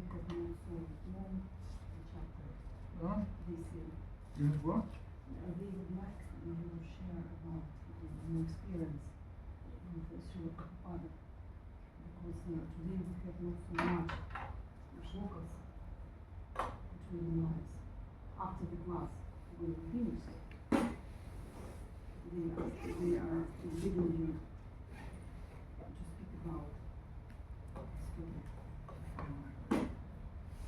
have no soul, no chapter Huh? this year. You have what? They would like you to share about your experience with Srila Prabhupada, because today we have not so much shlokas to memorize. After the class, when we finish, they are leaving you to speak about the story.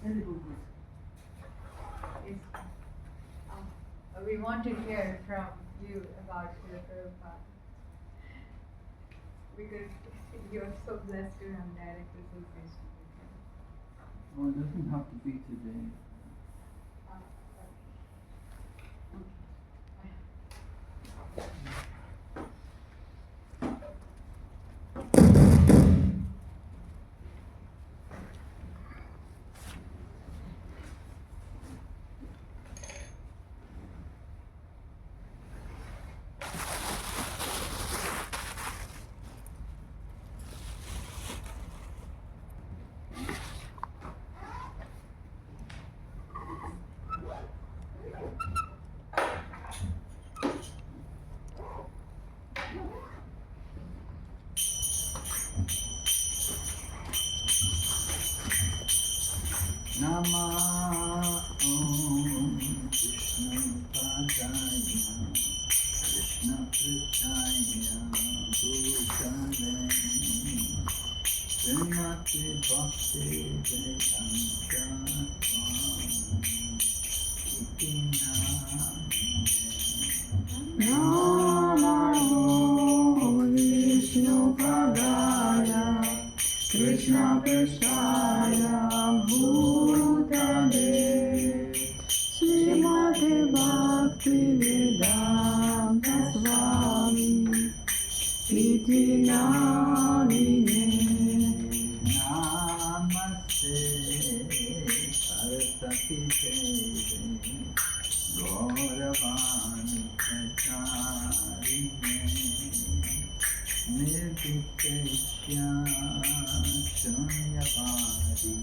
Very good. Yes. We want to hear from you about Srila Prabhupada, because you are so blessed to have direct association with him. Oh, it doesn't have to be today. Nama Om Krishna Padaya Krishna Prithaya Bhutale Srimati Bhakti Vedanta Swami Nama Om Vishnu Padaya Krishna Prithaya Bhutale Srimati Bhakti Vedanta Swami Iti Namine Namaste Saraswati Deve Gauravani Pracharine Nirviteshya Shunyavadi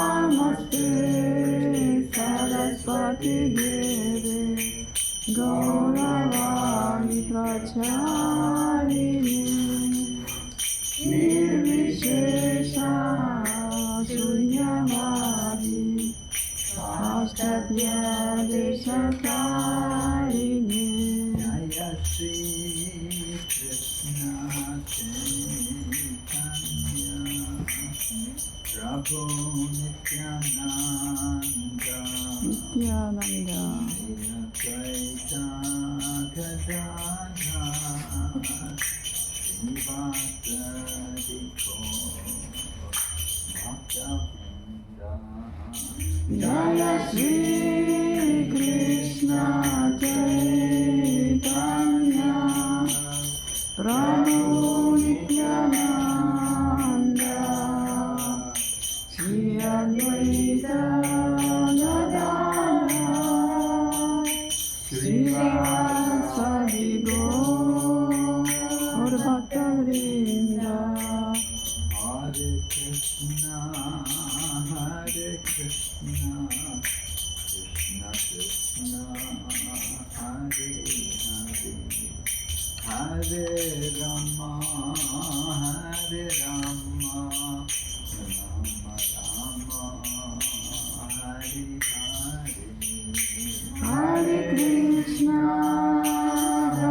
Namaste Saraswati Deve Gauravani Pracharine Nirvishesha Shunyavadi Paschatya Deshakarine Jaya Shri Krishna Chaitanya Prabhu Nityananda Nityananda Advaita Gadadhara Srivasadi Bhakta Jaya Shri Krishna Chaitanya Prabhu Nityananda Shri Advaita Gadadhara Srivasadi Gaur Bhaktavrinda Hare Krishna Krishna Krishna Hare Hare Hare Rama Hare Rama Rama Rama Hare Hare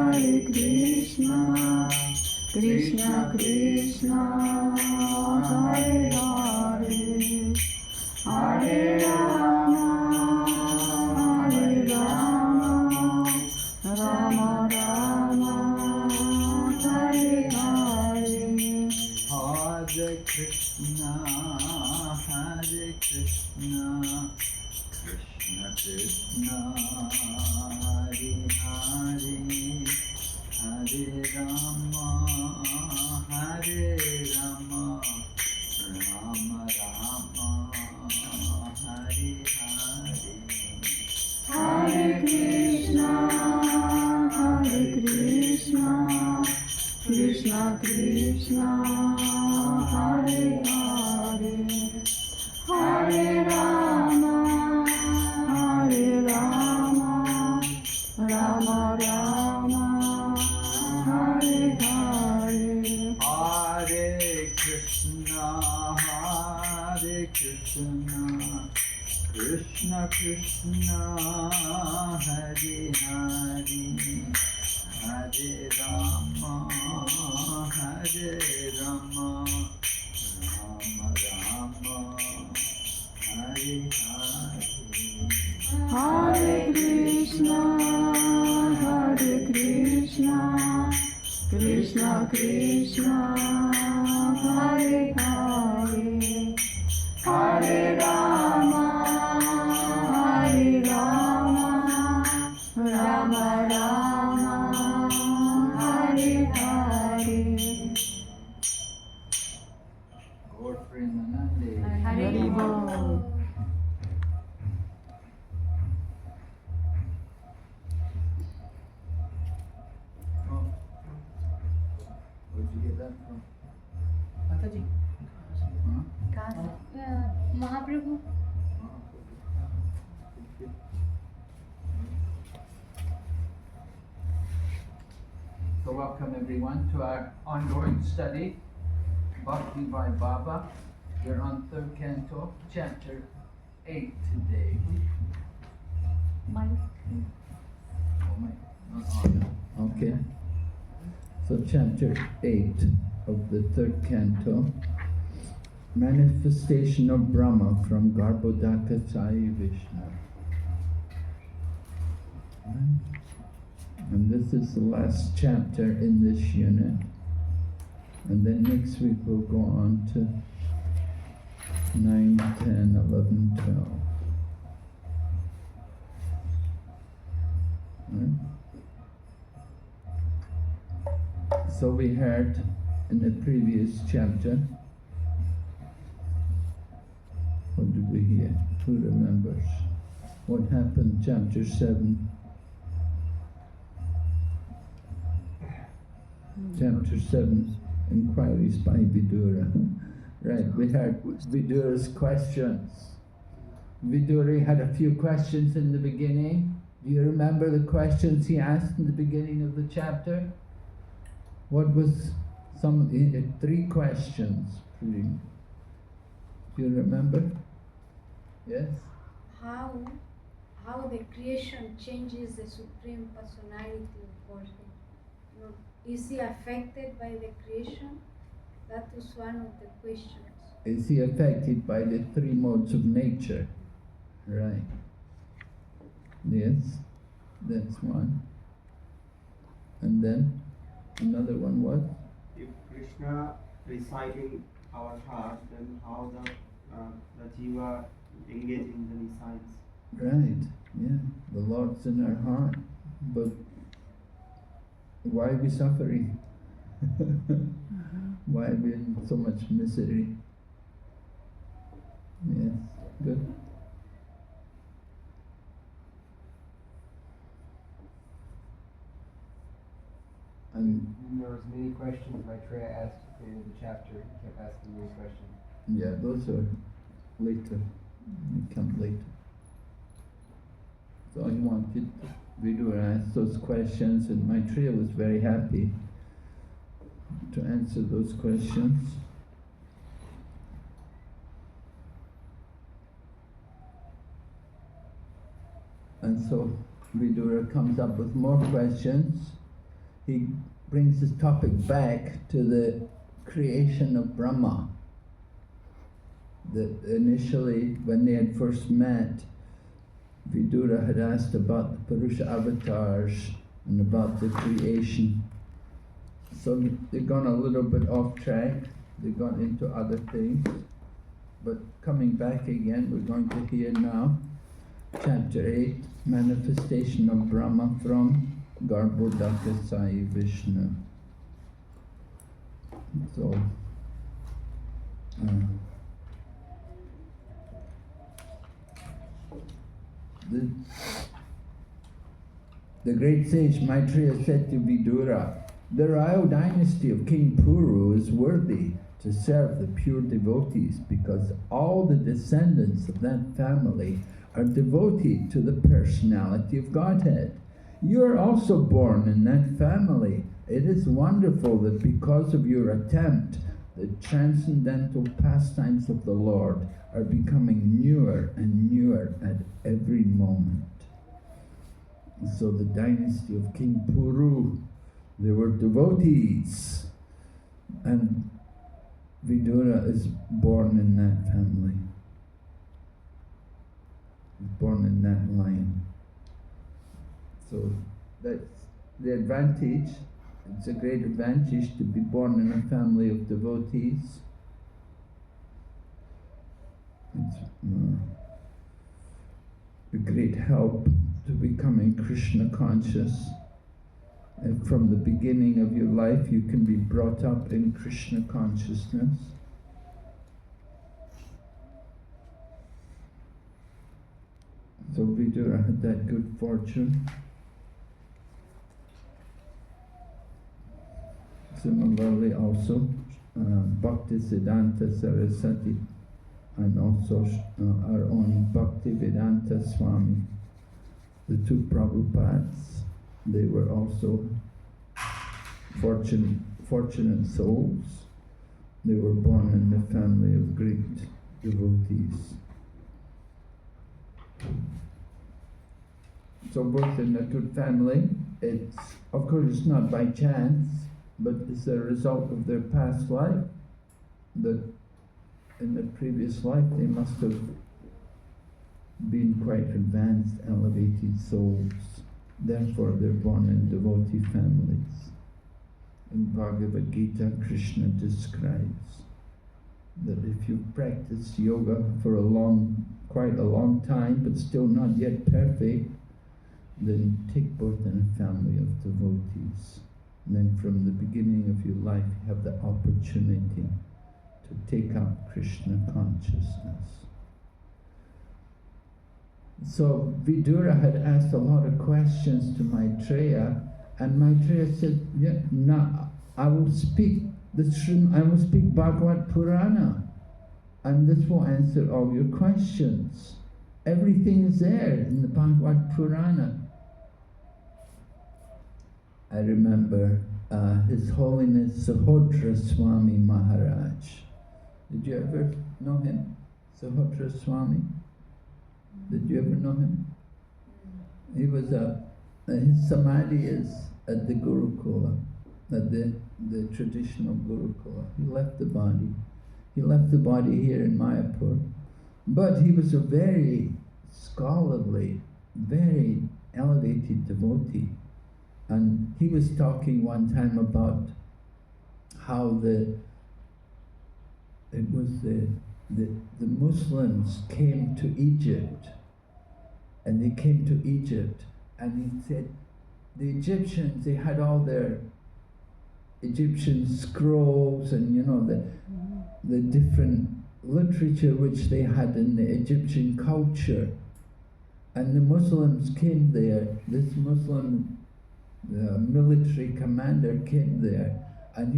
Hare Krishna Krishna Krishna Hare Hare Hare Rama Rama Rama Hare Hare Hare Krishna Krishna Krishna Hare Hare Hare Rama Rama Rama Krishna, Hare Hare, Hare Rama, Rama Rama, Hare Hare, Hare Krishna, Krishna Krishna, Hare Hare, Hare Rama, Rama Rama, Hare Hare. Hare Krishna, Krishna Krishna, Hare Hare, Hare Rama, Rama Rama, Hare Hare. Gaur Premanande. Hare Bol. Where'd you get that from? Mataji. Huh? Mahaprabhu. So welcome everyone to our ongoing study, Bhakti Vaibhava. We're on third canto, chapter 8 today. Oh my, not on. Okay. So chapter 8 of the third canto, manifestation of Brahma from Garbhodaka Sai Vishnu. Right. And this is the last chapter in this unit. And then next week we'll go on to 9, 10, 11, 12. Right. So we heard in the previous chapter, what did we hear? Who remembers? What happened chapter 7? Chapter 7, inquiries by Vidura. Right, we heard Vidura's questions. Vidura had a few questions in the beginning. Do you remember the questions he asked in the beginning of the chapter? What was he had 3 questions. Do you remember? Yes? How the creation changes the Supreme Personality of Godhead? You know, is he affected by the creation? That was one of the questions. Is he affected by the 3 modes of nature? Right. Yes, that's one. And then another one was? If Krishna reciting our heart, then how the jiva engage in the recites? Right, yeah. The Lord's in our heart, but why are we suffering? Why are we in so much misery? Yes, good. And there was many questions Maitreya asked at the end of the chapter. He kept asking many questions. yeah, those are later. They come later. So he wanted Vidura ask those questions, and Maitreya was very happy to answer those questions. And so Vidura comes up with more questions. He brings his topic back to the creation of Brahma. That initially, when they had first met, Vidura had asked about the Purusha avatars and about the creation. So they've gone a little bit off track, they've gone into other things. But coming back again, we're going to hear now chapter 8, manifestation of Brahma from Garbhodaka Sai Vishnu. So, the great sage Maitreya said to Vidura, The royal dynasty of King Puru is worthy to serve the pure devotees because all the descendants of that family are devoted to the personality of Godhead. You are also born in that family. It is wonderful that because of your attempt, the transcendental pastimes of the Lord are becoming newer and newer at every moment. So the dynasty of King Puru, they were devotees, and Vidura is born in that family, born in that line. So that's the advantage. It's a great advantage to be born in a family of devotees. It's a great help to becoming Krishna conscious. And from the beginning of your life, you can be brought up in Krishna consciousness. So Vidura had that good fortune. Similarly also, Bhakti Siddhanta Saraswati and also our own Bhakti Vedanta Swami, the two Prabhupads, they were also fortunate souls. They were born in the family of great devotees. So both in a good family, it's, of course it's not by chance, but it's a result of their past life, that in the previous life they must have been quite advanced, elevated souls. Therefore they're born in devotee families. In Bhagavad Gita, Krishna describes that if you've practiced yoga for quite a long time, but still not yet perfect, then take birth in a family of devotees. And then from the beginning of your life, you have the opportunity to take up Krishna consciousness. So Vidura had asked a lot of questions to Maitreya, and Maitreya said, "Yeah, no, I will speak Bhagavad Purana, and this will answer all your questions. Everything is there in the Bhagavad Purana." I remember His Holiness Sahotra Swami Maharaj. Did you ever know him? Sahotra Swami? Did you ever know him? He was his samadhi is at the Gurukula, at the traditional Gurukula. He left the body. He left the body here in Mayapur. But he was a very scholarly, very elevated devotee. And he was talking one time about how the Muslims came to Egypt, and they came to Egypt, and he said the Egyptians, they had all their Egyptian scrolls and the different literature which they had in the Egyptian culture, and the Muslims came there. This Muslim military commander came there, and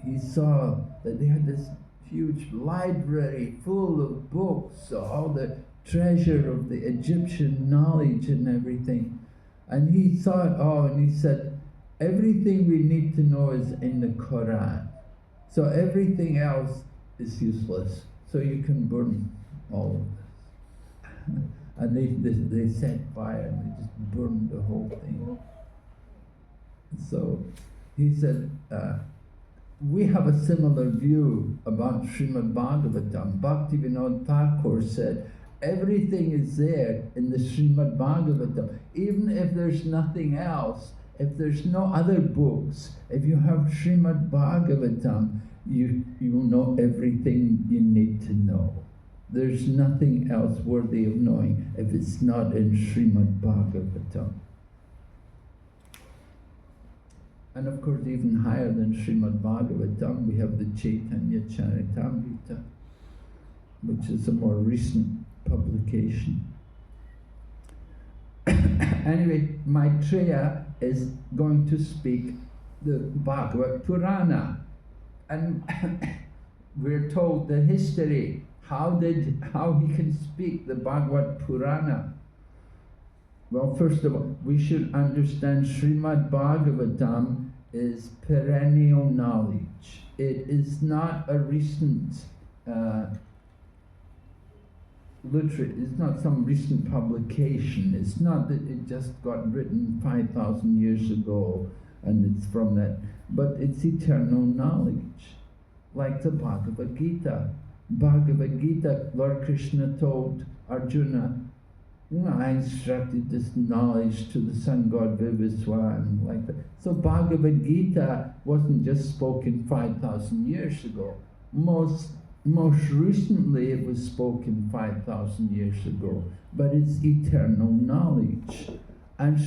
he saw that they had this huge library full of books, all the treasure of the Egyptian knowledge and everything. And he saw it all, and he said, everything we need to know is in the Quran. So everything else is useless. So you can burn all of this. And they set fire and they just burned the whole thing. So he said, we have a similar view about Srimad Bhagavatam. Bhaktivinoda Thakur said, everything is there in the Srimad Bhagavatam. Even if there's nothing else, if there's no other books, if you have Srimad Bhagavatam, you will know everything you need to know. There's nothing else worthy of knowing if it's not in Srimad Bhagavatam. And of course, even higher than Srimad Bhagavatam, we have the Chaitanya Charitamrita, which is a more recent publication. Anyway, Maitreya is going to speak the Bhagavad Purana, and we're told the history, how he can speak the Bhagavad Purana. Well, first of all, we should understand Srimad Bhagavatam is perennial knowledge. It is not a recent literature. It's not some recent publication. It's not that it just got written 5,000 years ago and it's from that, but it's eternal knowledge, like the Bhagavad Gita. Bhagavad Gita, Lord Krishna told Arjuna, I instructed this knowledge to the sun god Vivaswan, like that. So Bhagavad Gita wasn't just spoken 5,000 years ago. Most recently it was spoken 5,000 years ago, but it's eternal knowledge. And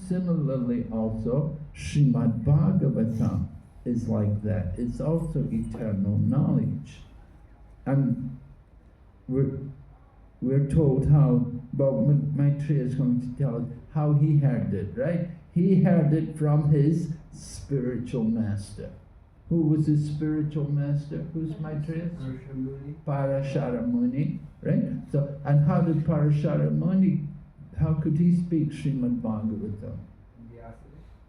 similarly also, Srimad Bhagavatam is like that. It's also eternal knowledge. And we're told how, well, Maitreya is going to tell us how he heard it, right? He heard it from his spiritual master. Who was his spiritual master? Who's Maitreya? Parashara Muni, right? So, and how did Parashara Muni, how could he speak Srimad Bhagavatam?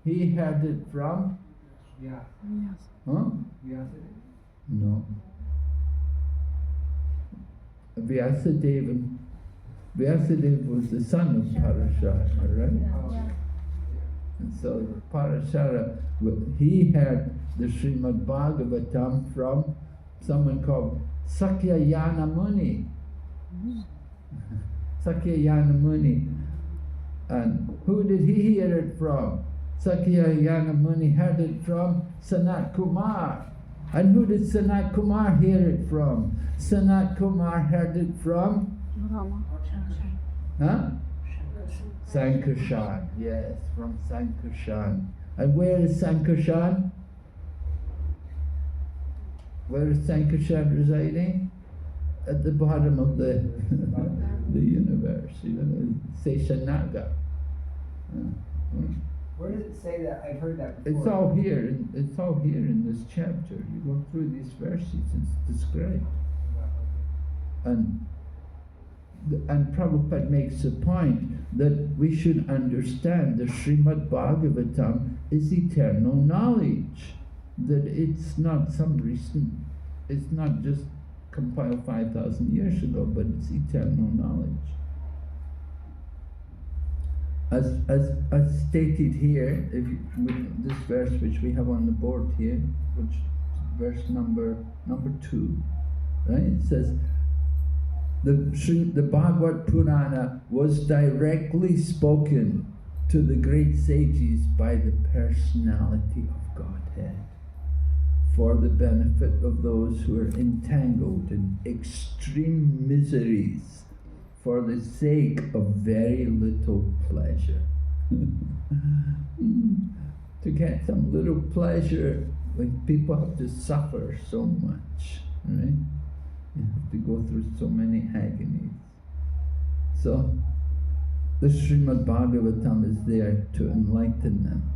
He heard it from? Huh? No. Vyasadeva was the son of Parashara, right? And so Parashara, he had the Srimad Bhagavatam from someone called Sakyayana Muni. Sakyayana Muni. And who did he hear it from? Sakyayana Muni heard it from Sanat Kumar. And who did Sanat Kumar hear it from? Sanat Kumar heard it from? Huh? Sankarshan, yes, from Sankarshan. And where is Sankarshan? Where is Sankarshan residing? At the bottom of the the universe, Seshanaga. Where does it say that? I've heard that before. It's all here. It's all here in this chapter. You go through these verses. It's described. And Prabhupada makes a point that we should understand the Srimad Bhagavatam is eternal knowledge. That it's not some recent. It's not just compiled 5,000 years ago, but it's eternal knowledge. As stated here, this verse which we have on the board here, which verse number 2, right? It says, the Bhagavad Purana was directly spoken to the great sages by the personality of Godhead for the benefit of those who are entangled in extreme miseries for the sake of very little pleasure. To get some little pleasure, when people have to suffer so much, right? You have to go through so many agonies. So, the Srimad Bhagavatam is there to enlighten them.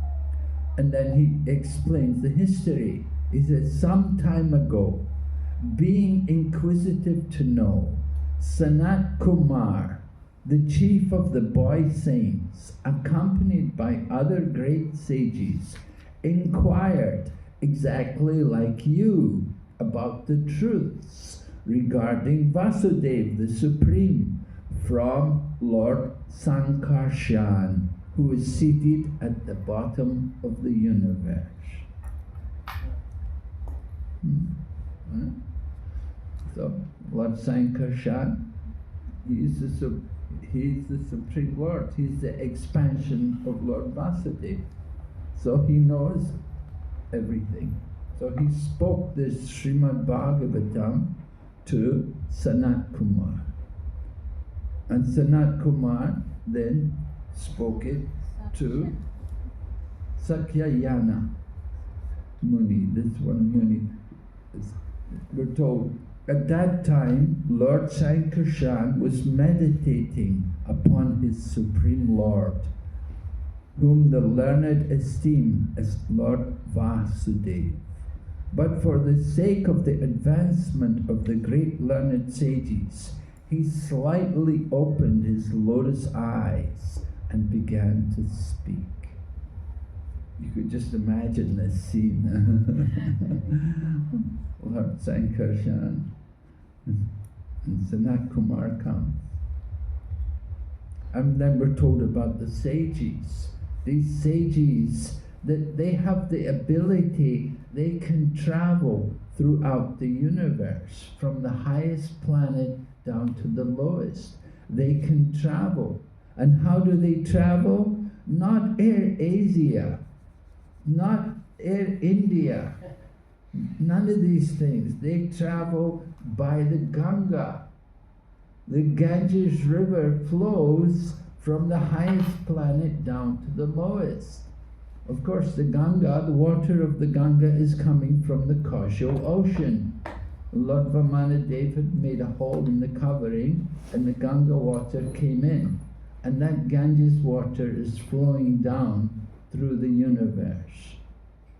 And then he explains the history. He says, some time ago, being inquisitive to know, Sanat Kumar, the chief of the boy saints, accompanied by other great sages, inquired exactly like you about the truths regarding Vasudev, the Supreme, from Lord Sankarshan, who is seated at the bottom of the universe. So, Lord Sankarshan, he's the Supreme Lord. He's the expansion of Lord Vasudeva. So he knows everything. So he spoke this Srimad Bhagavatam to Sanat Kumar. And Sanat Kumar then spoke it to Sakyayana Muni. This one Muni. We're told, at that time, Lord Sankarshan was meditating upon his Supreme Lord. whom the learned esteem as Lord Vasudeva. But for the sake of the advancement of the great learned sages, he slightly opened his lotus eyes and began to speak. You could just imagine this scene. Lord Sankarshan and Sanat Kumar comes. And then we're told about the sages. These sages, that they have the ability, they can travel throughout the universe, from the highest planet down to the lowest. They can travel. And how do they travel? Not Air Asia, not Air India, none of these things. They travel by the Ganga. The Ganges River flows from the highest planet down to the lowest. Of course, the Ganga, the water of the Ganga is coming from the causal ocean. Lord Vamanadev had made a hole in the covering and the Ganga water came in. And that Ganges water is flowing down through the universe.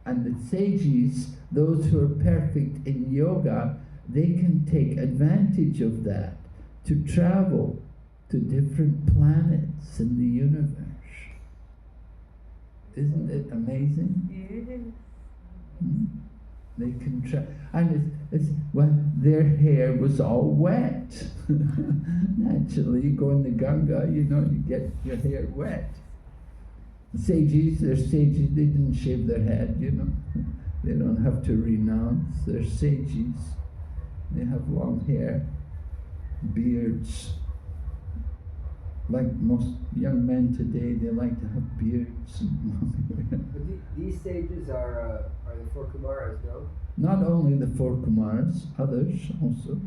And the sages, those who are perfect in yoga, they can take advantage of that to travel to different planets in the universe. Isn't it amazing? Yes. They can travel, and it's well, their hair was all wet. Naturally, you go in the Ganga, you know, you get your hair wet. Sages, they're sages, they didn't shave their head, you know. They don't have to renounce, they're sages. They have long hair, beards. Like most young men today, they like to have beards and long hair. But these sages are the four Kumaras, no? Not only the four Kumaras, others also.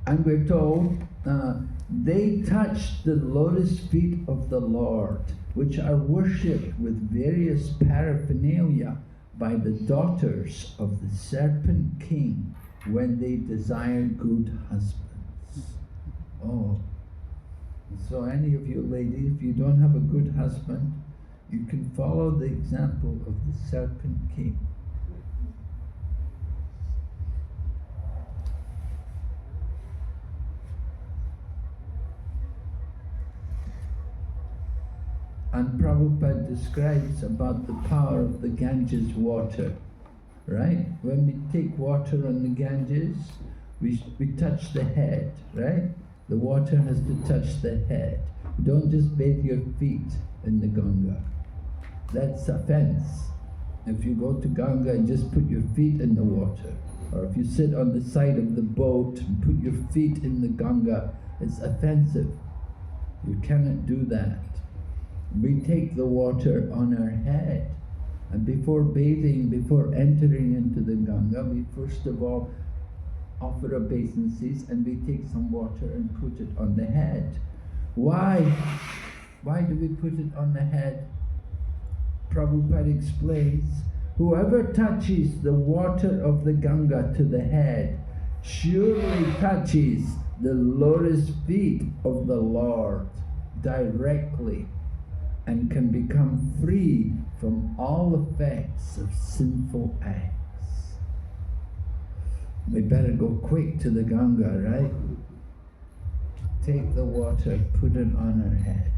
And we're told they touched the lotus feet of the Lord, which are worshipped with various paraphernalia by the daughters of the serpent king when they desire good husbands. Oh, so any of you ladies, if you don't have a good husband, you can follow the example of the serpent king. And Prabhupada describes about the power of the Ganges water, right? When we take water on the Ganges, we touch the head, right? The water has to touch the head. Don't just bathe your feet in the Ganga. That's offense. If you go to Ganga and just put your feet in the water, or if you sit on the side of the boat and put your feet in the Ganga, it's offensive. You cannot do that. We take the water on our head, and before bathing, before entering into the Ganga, we first of all offer obeisances and we take some water and put it on the head. Why? Why do we put it on the head? Prabhupada explains, whoever touches the water of the Ganga to the head surely touches the lotus feet of the Lord directly and can become free from all effects of sinful acts. We better go quick to the Ganga, right? Take the water, put it on our head.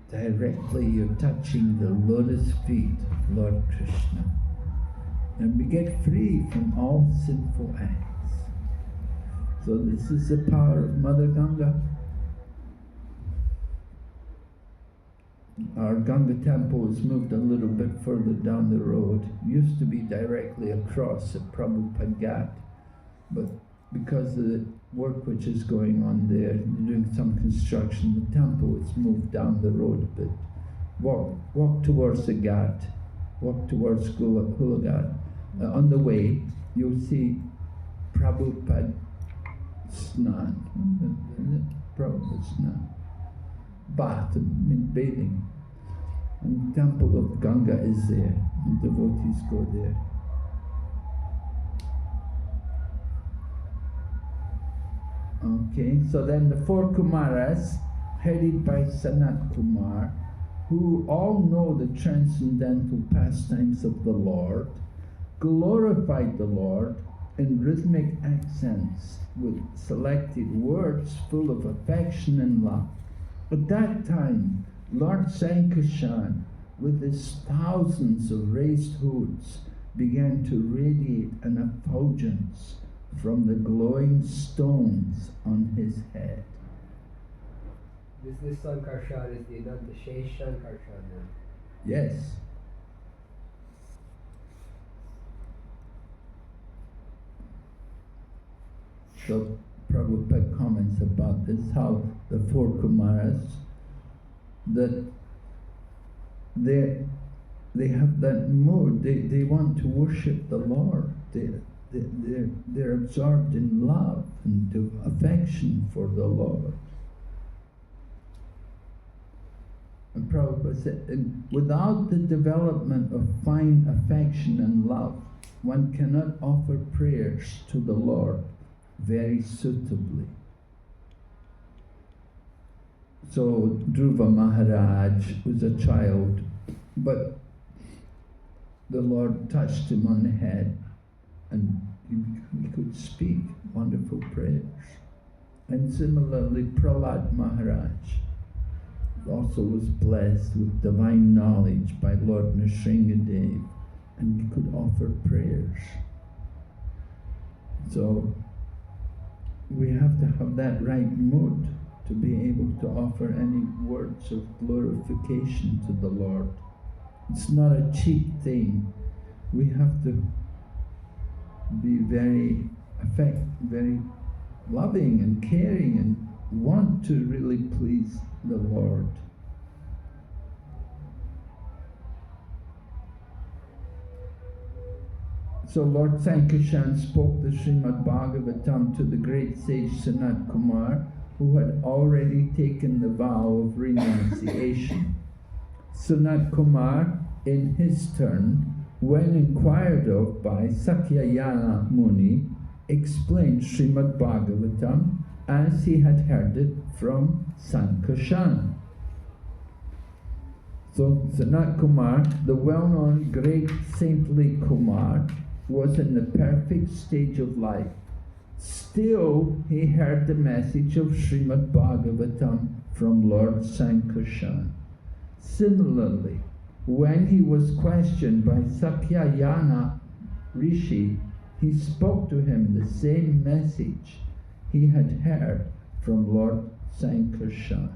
Directly you're touching the lotus feet of Lord Krishna. And we get free from all sinful acts. So this is the power of Mother Ganga. Our Ganga temple is moved a little bit further down the road. It used to be directly across at Prabhupada Ghat, but because of the work which is going on there, doing some construction, the temple is moved down the road a bit. Walk towards the Ghat, walk towards Hula Ghat. On the way, you'll see Prabhupada Snan. Prabhupada Snan. Bath, bathing. And the temple of Ganga is there. And devotees go there. Okay, so then the four Kumaras headed by Sanat Kumar, who all know the transcendental pastimes of the Lord, glorified the Lord in rhythmic accents with selected words full of affection and love. At that time, Lord Sankarshan, with his thousands of raised hoods, began to radiate an effulgence from the glowing stones on his head. This Sankarshan is the Anantashesh Sankarshan then? Yes. So Prabhupada comments about this, how the four Kumaras, that they have that mood, they want to worship the Lord. They're absorbed in love and affection for the Lord. And Prabhupada said, without the development of fine affection and love, one cannot offer prayers to the Lord very suitably. So Dhruva Maharaj was a child, but the Lord touched him on the head and he could speak wonderful prayers. And similarly, Prahlad Maharaj also was blessed with divine knowledge by Lord Nrsingadev, and he could offer prayers. So we have to have that right mood to be able to offer any words of glorification to the Lord. It's not a cheap thing. We have to be very loving and caring and want to really please the Lord. So Lord Sankarshan spoke the Srimad Bhagavatam to the great sage Sanat Kumar, who had already taken the vow of renunciation. Sanat Kumar, in his turn, when inquired of by Sakyayana Muni, explained Srimad Bhagavatam as he had heard it from Sankarshan. So Sanat Kumar, the well-known great saintly Kumar, was in the perfect stage of life. Still, he heard the message of Srimad Bhagavatam from Lord Sankarshan. Similarly, when he was questioned by Sakyayana Rishi, he spoke to him the same message he had heard from Lord Sankarshan.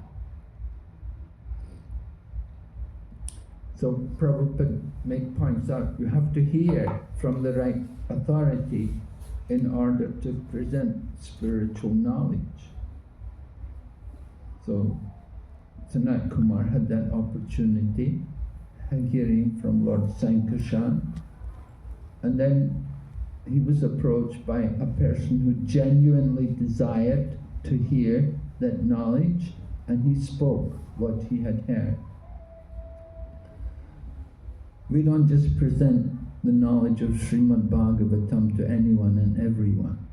So Prabhupada points out, you have to hear from the right authority in order to present spiritual knowledge. So Sanat Kumar had that opportunity, hearing from Lord Sankarshan, and then he was approached by a person who genuinely desired to hear that knowledge, and he spoke what he had heard. We don't just present the knowledge of Srimad Bhagavatam to anyone and everyone.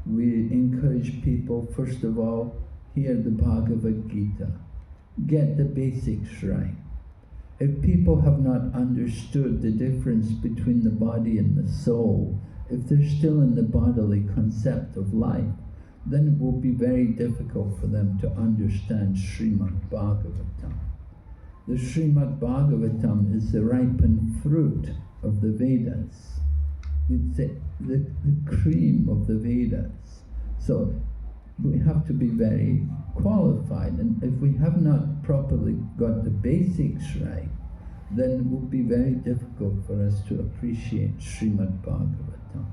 We encourage people, first of all, hear the Bhagavad Gita. Get the basics right. If people have not understood the difference between the body and the soul, if they're still in the bodily concept of life, then it will be very difficult for them to understand Srimad Bhagavatam. The Srimad Bhagavatam is the ripened fruit of the Vedas. It's the cream of the Vedas. So we have to be very qualified, and if we have not properly got the basics right, then it will be very difficult for us to appreciate Srimad Bhagavatam.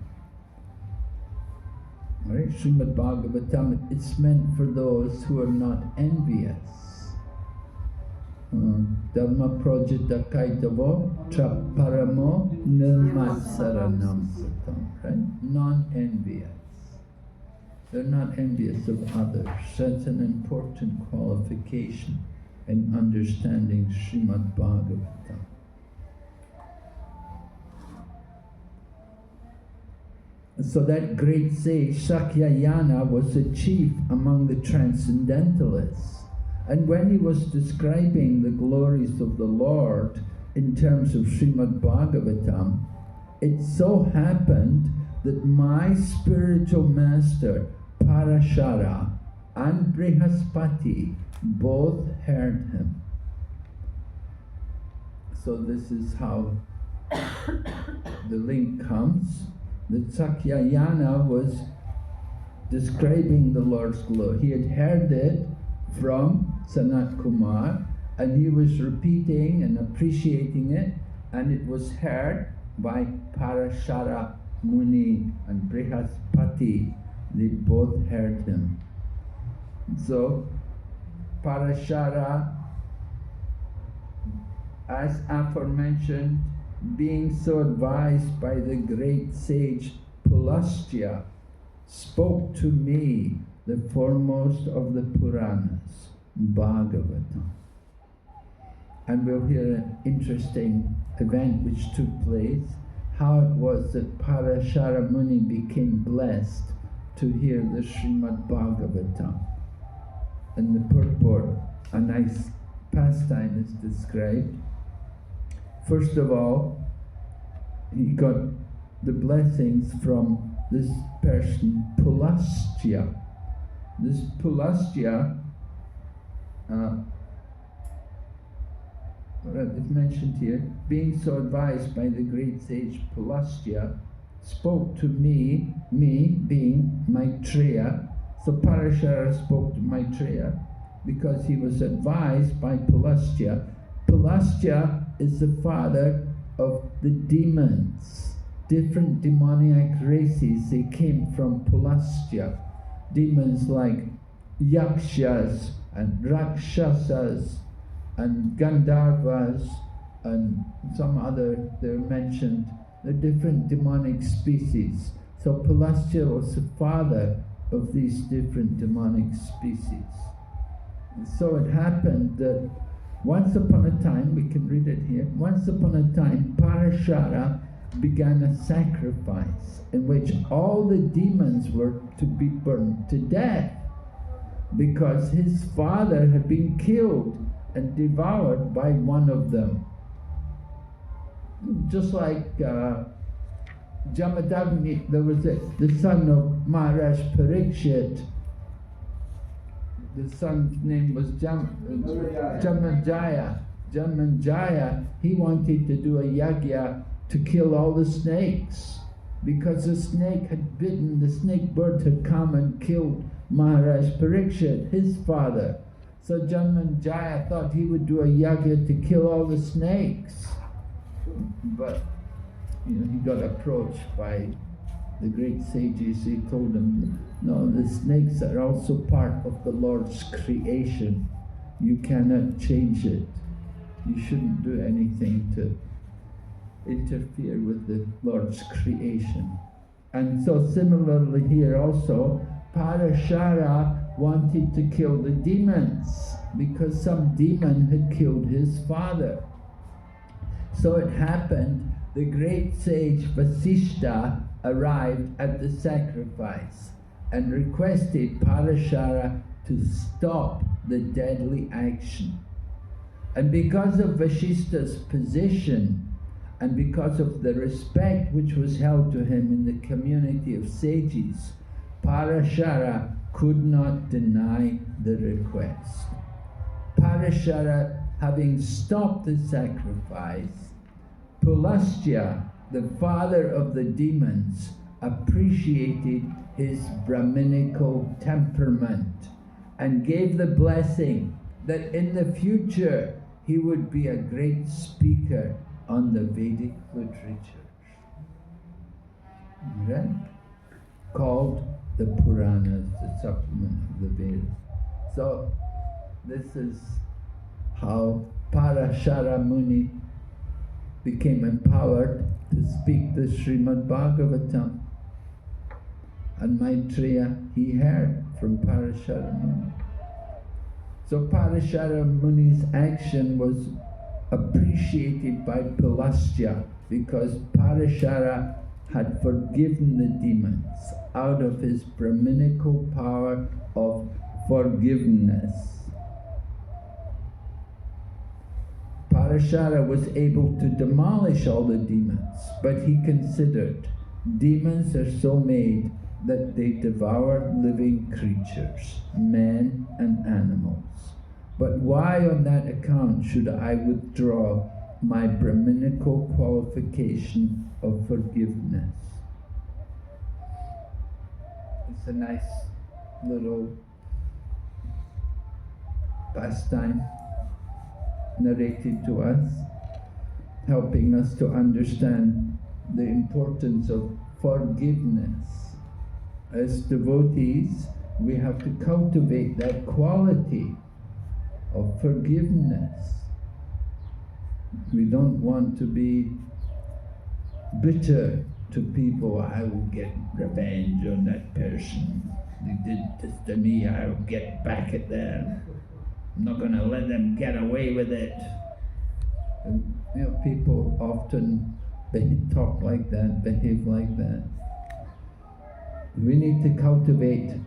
All right, Srimad Bhagavatam, it's meant for those who are not envious. Dharma projita kaitavo traparamo nirmatsaranam satam. Right? Non-envious. They're not envious of others. That's an important qualification in understanding Srimad Bhagavatam. So that great sage Sakyayana was a chief among the transcendentalists. And when he was describing the glories of the Lord in terms of Srimad Bhagavatam, it so happened that my spiritual master Parashara and Brihaspati both heard him. So this is how the link comes. That Sakyayana was describing the Lord's glory. He had heard it from Sanat Kumar, and he was repeating and appreciating it, and it was heard by Parashara Muni and Brihaspati. They both heard him. So Parashara, as aforementioned, being so advised by the great sage Pulastya, spoke to me the foremost of the Puranas, Bhagavatam. And we'll hear an interesting event which took place, how it was that Parashara Muni became blessed to hear the Srimad Bhagavatam. And the purport, a nice pastime is described. First of all, he got the blessings from this person, Pulastya. This Pulastya, it's mentioned here, being so advised by the great sage Pulastya, spoke to me being Maitreya. So Parashara spoke to Maitreya because he was advised by Pulastya. Pulastya is the father of the demons, different demoniac races. They came from Pulastya. Demons like Yakshas and Rakshasas and Gandharvas and some other, they're mentioned, the different demonic species. So Pulastya was the father of these different demonic species. And so it happened that once upon a time, we can read it here, once upon a time Parashara began a sacrifice in which all the demons were to be burned to death because his father had been killed and devoured by one of them. Just like Jamadagni, there was the son of Maharaj Parikshit. The son's name was Jamanjaya. Jamanjaya, he wanted to do a yagya to kill all the snakes because the snake had bitten, the snake bird had come and killed Maharaj Parikshit, his father. So Jamanjaya thought he would do a yagya to kill all the snakes. But he got approached by the great sages. They told him, no, the snakes are also part of the Lord's creation. You cannot change it. You shouldn't do anything to interfere with the Lord's creation. And so similarly here also, Parashara wanted to kill the demons because some demon had killed his father. So it happened, the great sage Vasishta arrived at the sacrifice and requested Parashara to stop the deadly action. And because of Vasishta's position and because of the respect which was held to him in the community of sages, Parashara could not deny the request. Parashara, having stopped the sacrifice, Pulastya, the father of the demons, appreciated his Brahminical temperament and gave the blessing that in the future he would be a great speaker on the Vedic literature. Right? Called the Puranas, the supplement of the Vedas. So this is how Parashara Muni became empowered to speak the Srimad Bhagavatam. And Maitreya, he heard from Parashara Muni. So Parashara Muni's action was appreciated by Pulastya because Parashara had forgiven the demons out of his Brahminical power of forgiveness. Parashara was able to demolish all the demons, but he considered demons are so made that they devour living creatures, men and animals. But why on that account should I withdraw my Brahminical qualification of forgiveness? It's a nice little pastime narrated to us, helping us to understand the importance of forgiveness. As devotees, we have to cultivate that quality of forgiveness. We don't want to be bitter to people. I will get revenge on that person. They did this to me, I will get back at them. I'm not going to let them get away with it. And, people often talk like that, behave like that. We need to cultivate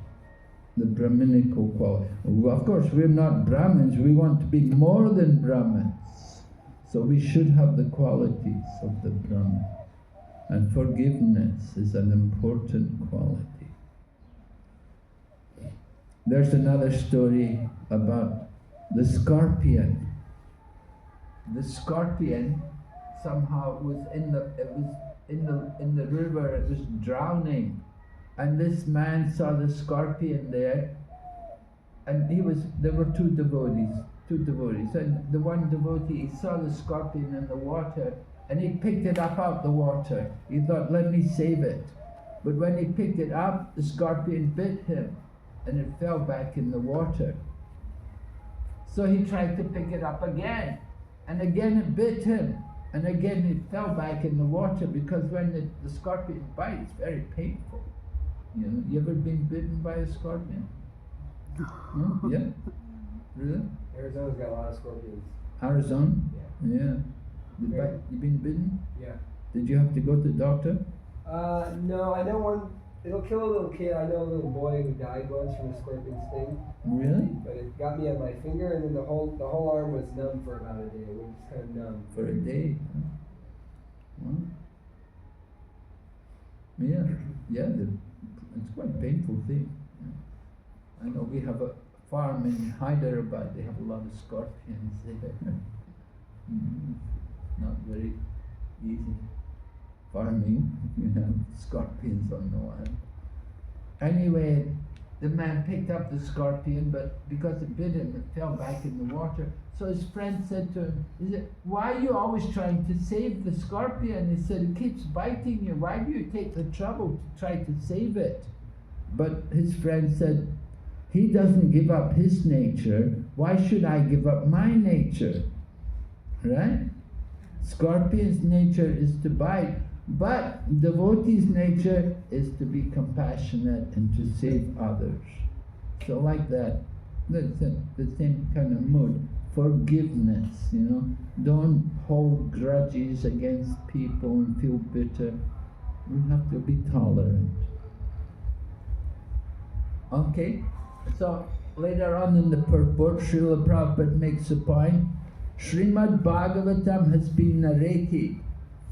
the Brahminical quality. Well, of course, we're not Brahmins, we want to be more than Brahmins. So we should have the qualities of the Brahmin. And forgiveness is an important quality. There's another story about the scorpion. The scorpion somehow was in the river, it was drowning. And this man saw the scorpion there, and there were two devotees, and the one devotee saw the scorpion in the water, and he picked it up out the water. He thought, let me save it. But when he picked it up, the scorpion bit him, and it fell back in the water. So he tried to pick it up again, and again it bit him, and again it fell back in the water, because when the scorpion bites, it's very painful. You ever been bitten by a scorpion? Huh? Yeah? Really? Arizona's got a lot of scorpions. Arizona? Yeah. Yeah. You been bitten? Yeah. Did you have to go to the doctor? No, I know one, it'll kill a little kid. I know a little boy who died once from a scorpion sting. Really? But it got me on my finger, and then the whole arm was numb for about a day. It was just kind of numb. For a day? Huh? Well, yeah, it's quite a painful thing. I know we have a farm in Hyderabad, they have a lot of scorpions there. Not very easy farming, scorpions on the land. Anyway, the man picked up the scorpion, but because it bit him, it fell back in the water. So his friend said to him, why are you always trying to save the scorpion? He said, it keeps biting you. Why do you take the trouble to try to save it? But his friend said, he doesn't give up his nature. Why should I give up my nature? Right? Scorpion's nature is to bite, but devotee's nature is to be compassionate and to save others. So like that, that's the same kind of mood. Forgiveness, Don't hold grudges against people and feel bitter. We have to be tolerant. Okay, so later on in the purport, Srila Prabhupada makes a point. Srimad Bhagavatam has been narrated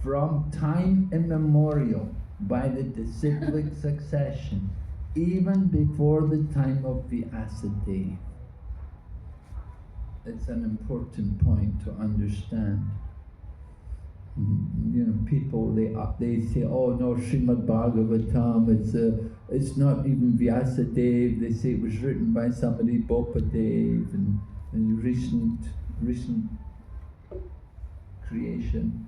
from time immemorial by the disciplic succession, even before the time of Vyasadeva. It's an important point to understand. People they say, oh no, Srimad Bhagavatam, it's not even Vyasadeva. They say it was written by somebody, Bopadev, and recent creation.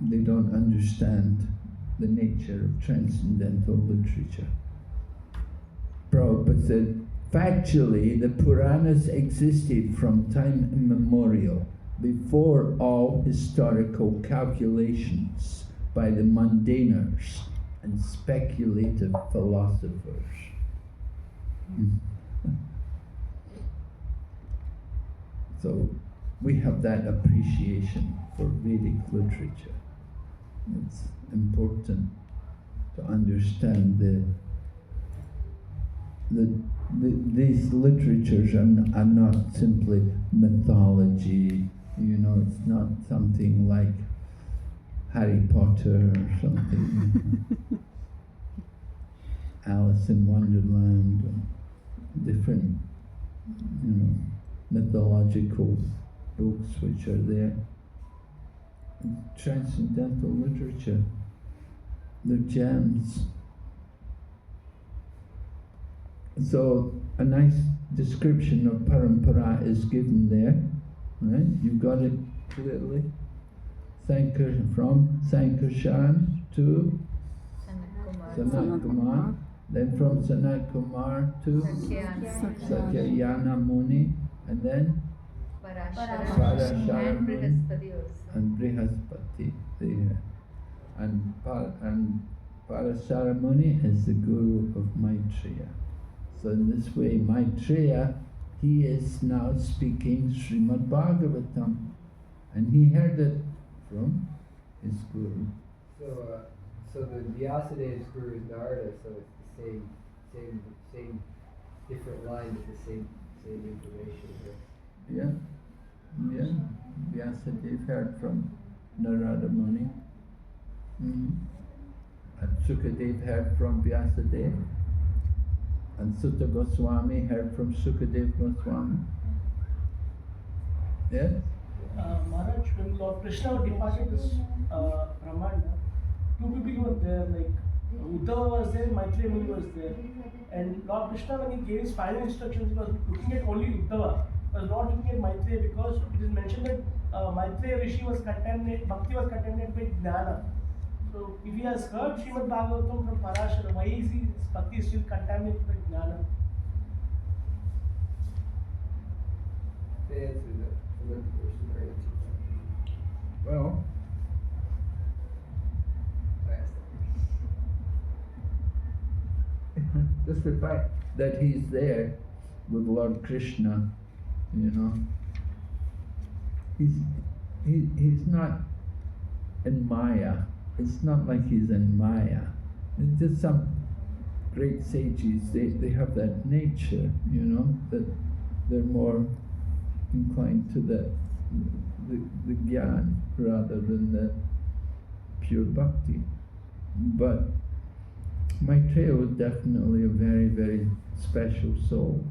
They don't understand the nature of transcendental literature. Prabhupada said, factually, the Puranas existed from time immemorial, before all historical calculations by the mundaners and speculative philosophers. So we have that appreciation for Vedic literature. It's important to understand these literatures are not simply mythology. You know, it's not something like Harry Potter or something. Alice in Wonderland, or different, you know, mythological books which are there. Transcendental literature, they're gems. So a nice description of parampara is given there, right? You got it clearly. From Sankarshan to Sanat Kumar, then from Sanat Kumar to Satyayana Muni, and then Parashara Muni and Brihaspati there. And Parashara Muni is the guru of Maitreya. So in this way, Maitreya, he is now speaking Srimad Bhagavatam, and he heard it from his guru. So the Vyasadev's guru is Narada, so it's the same different line, but the same information. Yeah. Vyasadeva heard from Narada Muni. And Sukadeva heard from Vyasadeva. And Sutta Goswami heard from Sukadeva Goswami. Yes? Maharaj, when Lord Krishna departed this Brahmanda, two people were there, like Uddhava was there, Maitreya Muni was there. And Lord Krishna, when he gave his final instructions, he was looking at only Uddhava, was not looking at Maitreya, because it is mentioned that Maitreya Rishi was contaminated, Bhakti was contaminated with Jnana. So if he has heard Srimad Bhagavatam from Parashara, why is his Bhakti still contaminated with Jnana? They answered that. Let the person answer that. Well, I asked that. just the fact that he's there with Lord Krishna, you know, he's not in Maya. It's not like he's in Maya. It's just some great sages, they have that nature, you know, that they're more inclined to the jnana rather than the pure bhakti. But Maitreya was definitely a very, very special soul.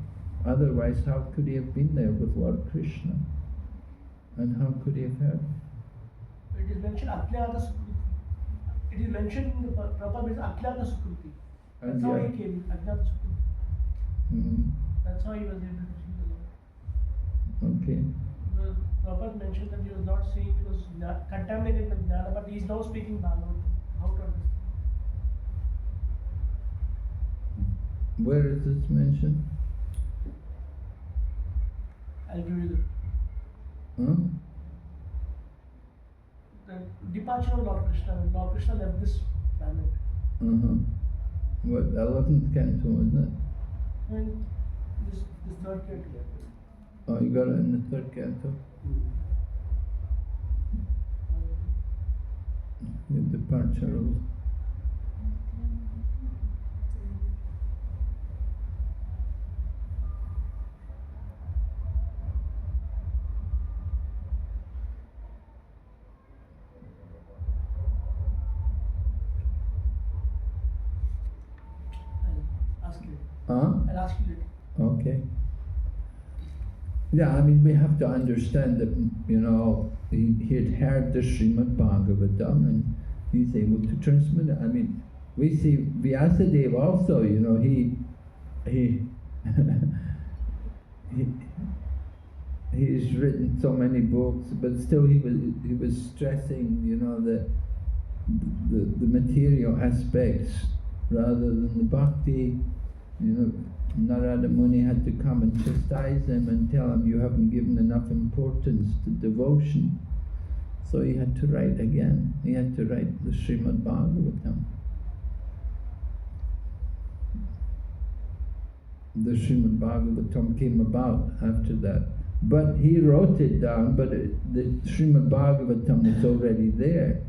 Otherwise, how could he have been there with Lord Krishna? And how could he have heard? It is mentioned Ajnata Sukriti. It is mentioned in the Prabhupada is Ajnata Sukriti. That's how he came, Ajnata Sukriti. That's how he was able to see the Lord. Okay. The Prabhupada mentioned that he was not seeing, he was contaminated with Jnana, but he is now speaking Bhagavatam. How to understand? Where is this mentioned? I'll give you the departure of Lord Krishna. When Lord Krishna left this planet. What, 11th canto, isn't it? And this third canto. Oh, you got it in the third canto? The departure of... I'll ask you later. Okay. Yeah, I mean, we have to understand that, you know, he had heard the Srimad Bhagavatam and he's able to transmit it. I mean, we see Vyasadeva also, you know, he's written so many books, but still he was stressing, you know, the material aspects rather than the bhakti. You know, Narada Muni had to come and chastise him and tell him, you haven't given enough importance to devotion. So he had to write again. He had to write the Srimad Bhagavatam. The Srimad Bhagavatam came about after that. But he wrote it down, but the Srimad Bhagavatam was already there.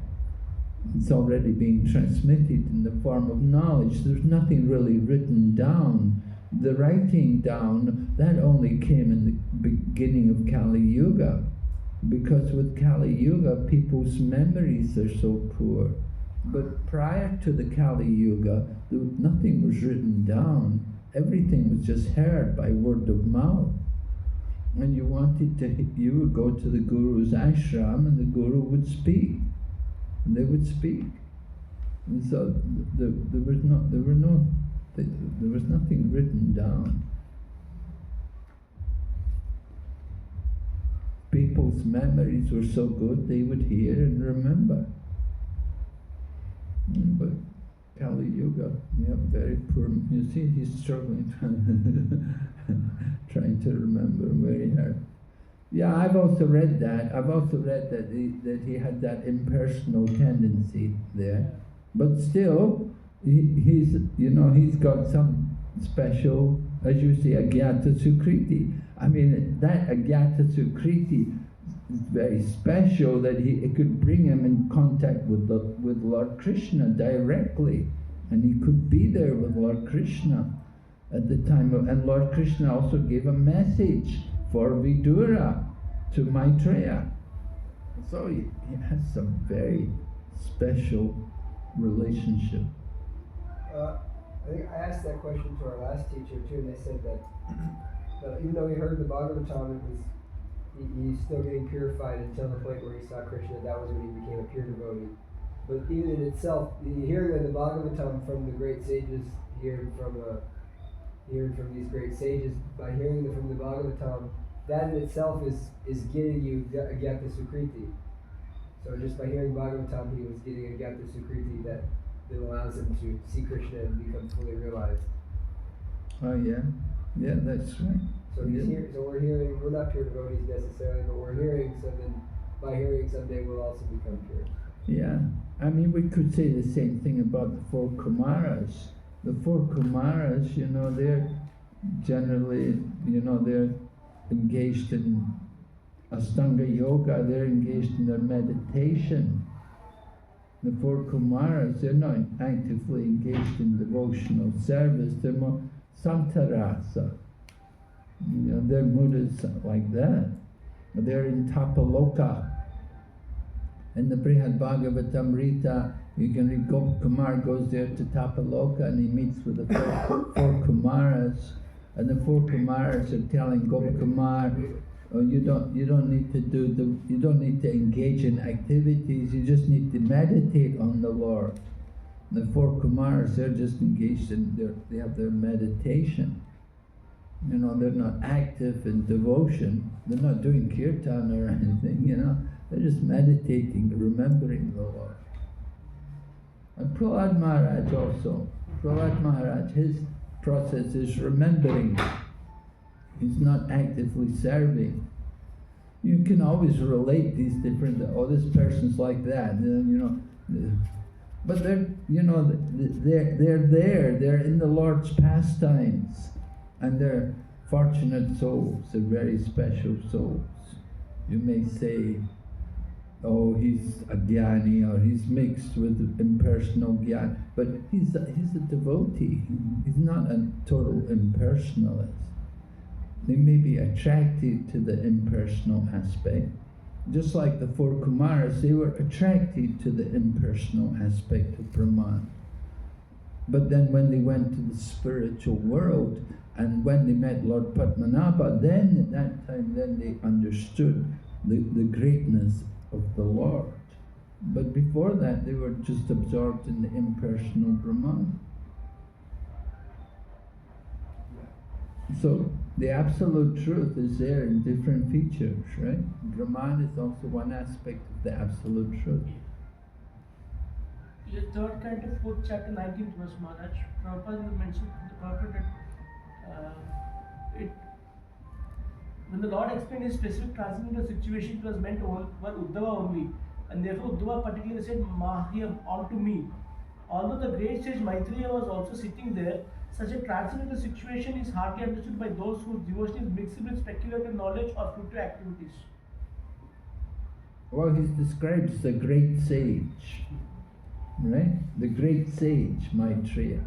It's already being transmitted in the form of knowledge. There's nothing really written down. The writing down, that only came in the beginning of Kali Yuga. Because with Kali Yuga, people's memories are so poor. But prior to the Kali Yuga, nothing was written down. Everything was just heard by word of mouth. And you would go to the Guru's ashram and the Guru would speak. And they would speak. And so there was nothing written down. People's memories were so good they would hear and remember. But Kali Yuga, very poor. You see, he's struggling, trying to remember where he heard. Yeah, I've also read that. I've also read that he had that impersonal tendency there. But still, he's got some special, as you say, Agyata Sukriti. I mean, that Agyata Sukriti is very special, that it could bring him in contact with Lord Krishna directly, and he could be there with Lord Krishna at the time and Lord Krishna also gave a message for Vidura to Maitreya. So he has some very special relationship. I think I asked that question to our last teacher too, and they said that even though he heard the Bhagavatam, he's still getting purified until the point where he saw Krishna. That was when he became a pure devotee. But even in itself, the hearing of the Bhagavatam from the great sages, hearing from these great sages, by hearing from the Bhagavatam, that in itself is getting you Agyata Sukriti. So just by hearing Bhagavatam, he was getting Agyata Sukriti that allows him to see Krishna and become fully realized. Oh yeah, that's right. So we're hearing. We're not pure devotees necessarily, but we're hearing. So then, by hearing, someday we'll also become pure. Yeah, I mean, we could say the same thing about the four Kumaras. The four Kumaras, they're generally, they're engaged in Astanga Yoga. They're engaged in their meditation. The four Kumaras, they're not actively engaged in devotional service. They're more Santarasa. Their mood is like that. They're in Tapaloka. In the Brihad Bhagavatamrita, you can read Kumar goes there to Tapaloka and he meets with the four Kumaras, and the four Kumaras are telling Kumar, oh, you don't need to engage in activities. You just need to meditate on the Lord. The four Kumaras, they're just engaged in they have their meditation. They're not active in devotion. They're not doing kirtan or anything. They're just meditating, remembering the Lord. And Prahlad Maharaj also. Prahlad Maharaj, his process is remembering. He's not actively serving. You can always relate these different, this person's like that, but they're there, they're in the Lord's pastimes, and they're fortunate souls, they're very special souls. You may say, oh, he's a jnani, or he's mixed with impersonal jnana, but he's a devotee. He's not a total impersonalist. They may be attracted to the impersonal aspect. Just like the four Kumaras, they were attracted to the impersonal aspect of Brahman. But then when they went to the spiritual world, and when they met Lord Padmanabha, then at that time, then they understood the greatness of the Lord. But before that, they were just absorbed in the impersonal Brahman. So the absolute truth is there in different features, right? Brahman is also one aspect of the absolute truth. The third Canto, 4th chapter, 19th verse, Maharaj, Prabhupada mentioned to the Prabhupada that when the Lord explained his specific transcendental situation, it was meant for Uddhava only, and therefore Uddhava particularly said, Mahyam, onto me. Although the great sage Maitreya was also sitting there, such a transcendental situation is hardly understood by those whose devotion is mixed with speculative knowledge or fruitive activities. Well, he's described as a great sage. right? The great sage, Maitreya.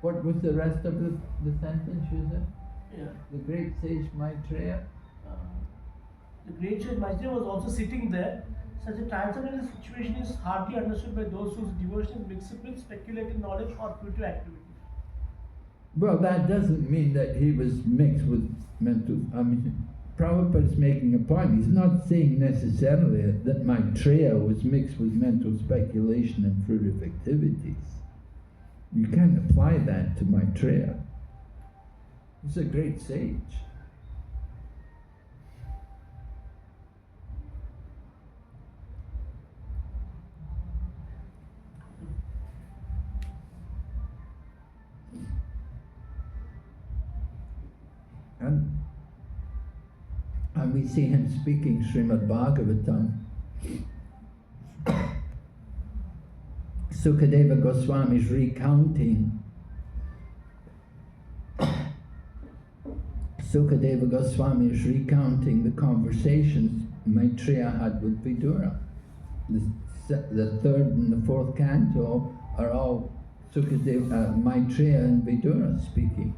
What was the rest of the sentence you said? Yeah. The great sage Maitreya? The great sage Maitreya was also sitting there. Such a transcendental situation is hardly understood by those whose devotion is mixed with speculative knowledge or future activity. Well, that doesn't mean that he was mixed with mental. I mean, Prabhupada's making a point. He's not saying necessarily that Maitreya was mixed with mental speculation and fruitive activities. You can't apply that to Maitreya. He's a great sage. And we see him speaking Srimad Bhagavatam. Sukadeva Goswami is recounting. Sukadeva Goswami is recounting the conversations Maitreya had with Vidura. The third and the fourth canto are all Sukadeva, Maitreya and Vidura speaking.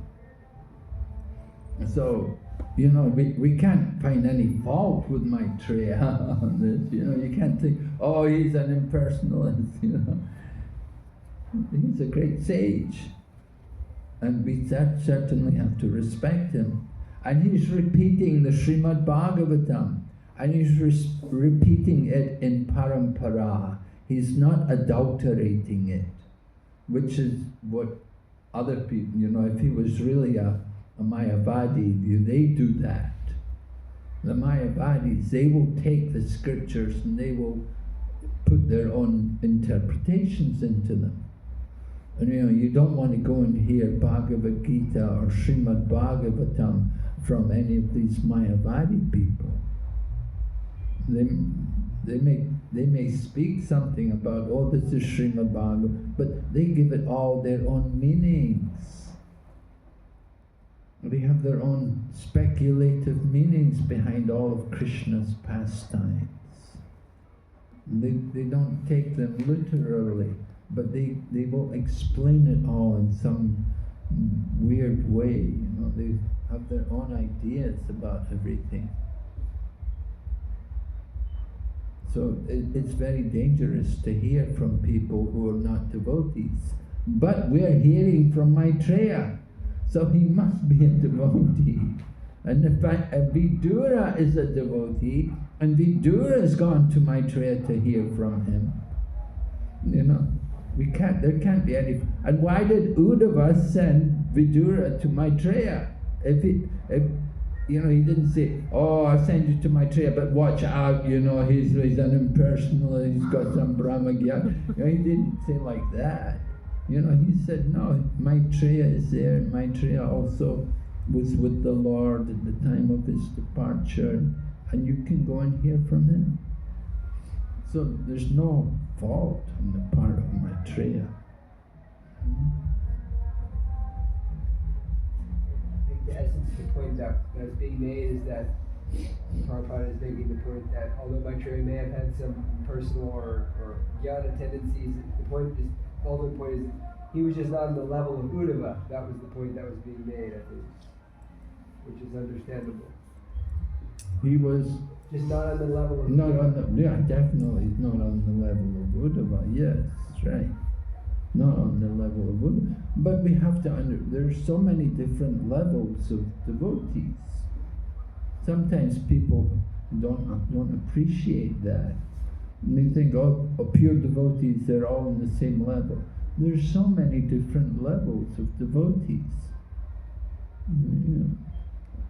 So, you know, we can't find any fault with Maitreya on this. You know, you can't think, oh, he's an impersonalist. You know, he's a great sage, and we certainly have to respect him. And he's repeating the Srimad Bhagavatam, and he's repeating it in parampara. He's not adulterating it, which is what other people, you know, if he was really a Mayavadi, they do that. The Mayavadis, they will take the scriptures and they will put their own interpretations into them. And you know, you don't want to go and hear Bhagavad Gita or Srimad Bhagavatam from any of these Mayavadi people. They may speak something about, oh, this is Srimad Bhagavatam, but they give it all their own meanings. They have their own speculative meanings behind all of Krishna's pastimes. They don't take them literally, but they will explain it all in some weird way. You know, they have their own ideas about everything. So it's very dangerous to hear from people who are not devotees. But we're hearing from Maitreya. So he must be a devotee. And in fact, Vidura is a devotee, and Vidura has gone to Maitreya to hear from him. You know, there can't be any. And why did Uddhava send Vidura to Maitreya? If you know, he didn't say, oh, I'll send you to Maitreya, but watch out, you know, he's an impersonalist, he's got some Brahmagyan. You know, he didn't say like that. You know, he said, no, Maitreya is there. Maitreya also was with the Lord at the time of his departure, and you can go and hear from him. So there's no fault on the part of Maitreya. I think the essence of the point that's being made is that Prabhupada is making the point that although Maitreya may have had some personal or jnana tendencies, the ultimate point is he was just not on the level of Uddhava. That was the point that was being made, I think, which is understandable. He was just not on the level of definitely not on the level of Uddhava. Yes, that's right. Not on the level of Uddhava. But we have to there are so many different levels of devotees. Sometimes people don't appreciate that. And they think, oh, pure devotees, they're all on the same level. There's so many different levels of devotees.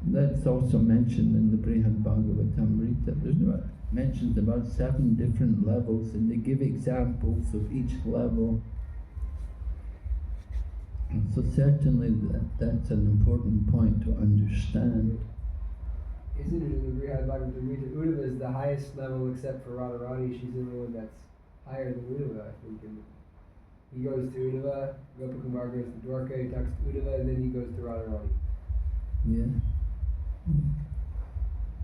That's also mentioned in the Brihad Bhagavatamrita. There's mentions about 7 different levels, and they give examples of each level. And so certainly that's an important point to understand. Isn't it in the Brihad Bhagavatamrita, Uddhava is the highest level except for Radharani. She's the only one that's higher than Uddhava, I think. And he goes to Uddhava, Gopakumar goes to Dwarka, he talks to Uddhava, and then he goes to Radharani. Yeah.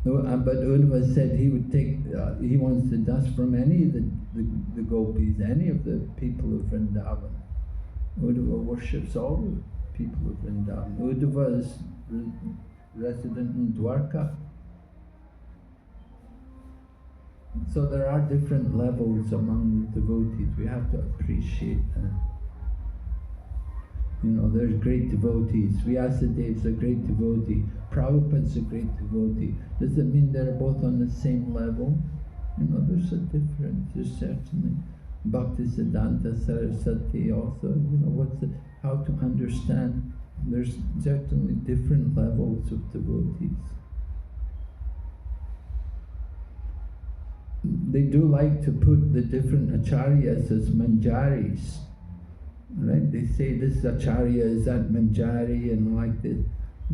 But Uddhava said he would take, he wants the dust from any of the gopis, any of the people of Vrindavan. Uddhava worships all the people of Vrindavan. Uddhava is resident in Dwarka. So there are different levels among the devotees. We have to appreciate that. You know, there's great devotees. Vyasadev's a great devotee. Prabhupada's a great devotee. Does it mean they're both on the same level? You know, there's a difference. There's certainly Bhakti Siddhanta Saraswati also. You know, how to understand. There's certainly different levels of devotees. They do like to put the different acharyas as manjaris. Right? They say this acharya is that manjari and like this.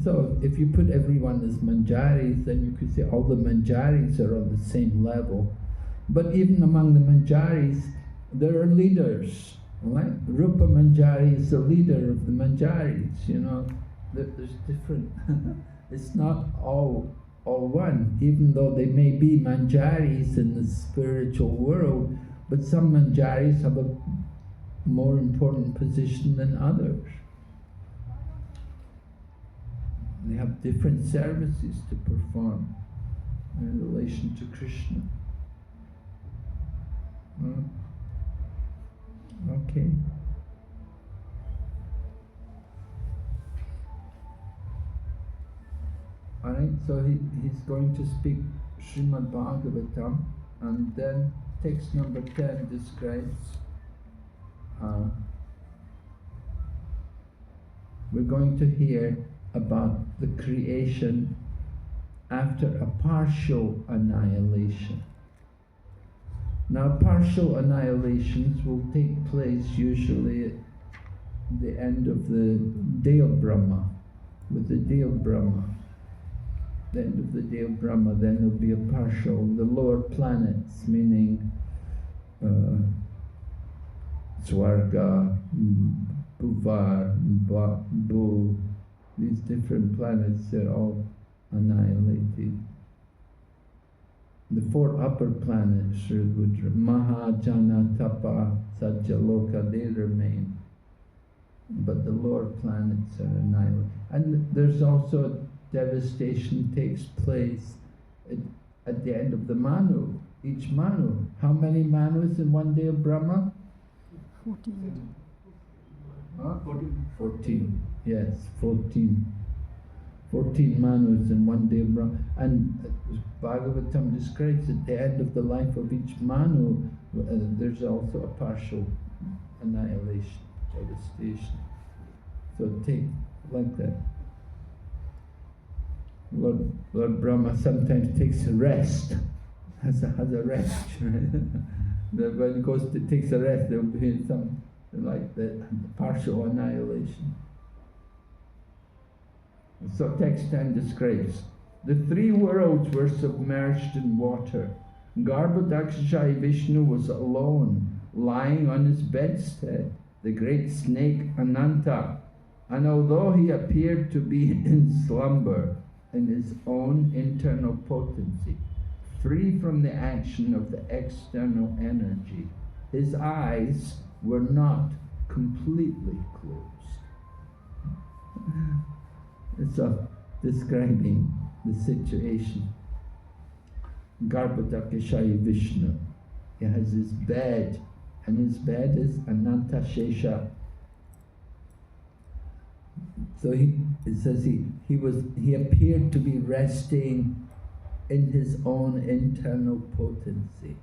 So if you put everyone as manjaris, then you could say all the manjaris are on the same level. But even among the manjaris, there are leaders. Right? Rupa Manjari is the leader of the manjaris. You know, there's different. It's not all one, even though they may be manjaris in the spiritual world, but some manjaris have a more important position than others. They have different services to perform in relation to Krishna. Okay. Alright, so he's going to speak Srimad Bhagavatam, and then text number 10 describes we're going to hear about the creation after a partial annihilation. Now, partial annihilations will take place usually at the end of the day of Brahma, with the day of Brahma. The end of the day of Brahma, then there'll be a partial, the lower planets, meaning Swarga, Bhuvar, Bhu, these different planets, they're all annihilated. The four upper planets, Maha, Jana, Tapa, Sajjaloka, they remain. But the lower planets are annihilated. And there's also devastation takes place at the end of the Manu, each Manu. How many Manus in one day of Brahma? 14. 14, yes, 14. 14 Manus in one day of Brahma. And Bhagavatam describes at the end of the life of each Manu, there's also a partial annihilation, devastation. So take like that. Lord Brahma sometimes takes a rest, has a rest. When he goes to takes a rest, there will be some like the partial annihilation. So text 10 describes the three worlds were submerged in water. Garbhodakshaya Vishnu was alone, lying on his bedstead. The great snake Ananta, and although he appeared to be in slumber, in his own internal potency, free from the action of the external energy, his eyes were not completely closed. So, describing the situation. Garbhodakshaya Vishnu, he has his bed, and his bed is Ananta Shesha. So it says he appeared to be resting in his own internal potency,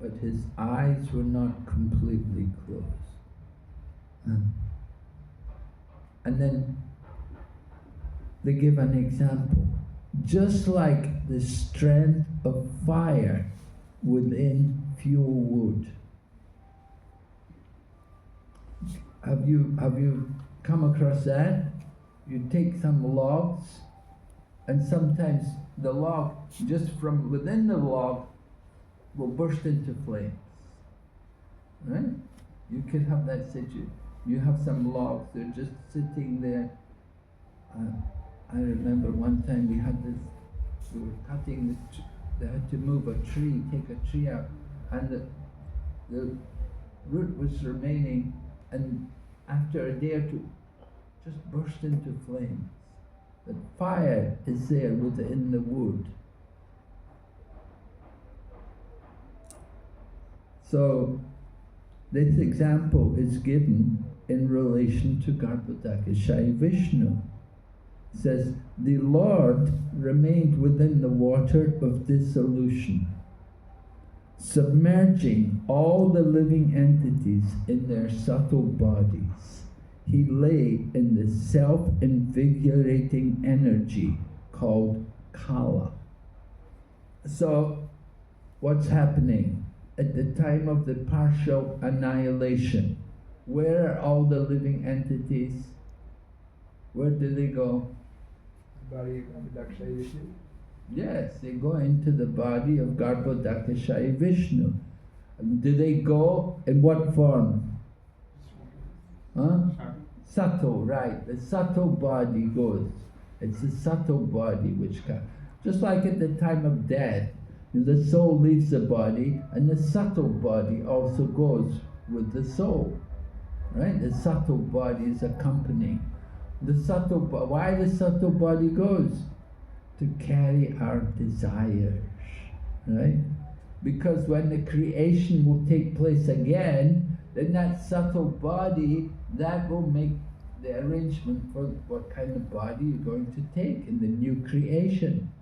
but his eyes were not completely closed. And then they give an example. Just like the strength of fire within fuel wood. Have you come across that? You take some logs, and sometimes the log, just from within the log, will burst into flames. Right? You can have that situation. You have some logs, they're just sitting there, I remember one time we were cutting they had to move a tree, take a tree out, and the root was remaining, and after a day or two, just burst into flames. The fire is there within the wood. So this example is given in relation to Garbhodakashayi Vishnu. It says, the Lord remained within the water of dissolution, submerging all the living entities in their subtle bodies. He lay in the self-invigorating energy called Kala. So, what's happening? At the time of the partial annihilation, where are all the living entities? Where do they go? Body of Garbhodakashayi Vishnu. Yes, they go into the body of Garbhodakashayi Vishnu. Do they go in what form? Huh? Subtle, right. The subtle body goes. It's the subtle body which comes. Just like at the time of death, the soul leaves the body and the subtle body also goes with the soul. Right? The subtle body is accompanying. Why the subtle body goes? To carry our desires. Right? Because when the creation will take place again, then that subtle body, that will make the arrangement for what kind of body you're going to take in the new creation.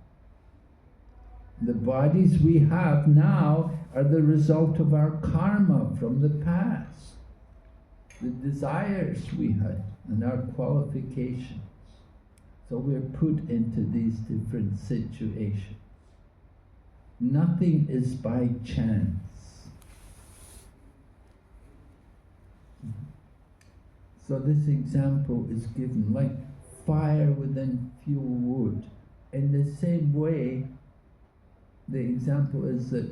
The bodies we have now are the result of our karma from the past, the desires we had and our qualifications. So we're put into these different situations. Nothing is by chance. So this example is given like fire within fuel wood. In the same way, the example is that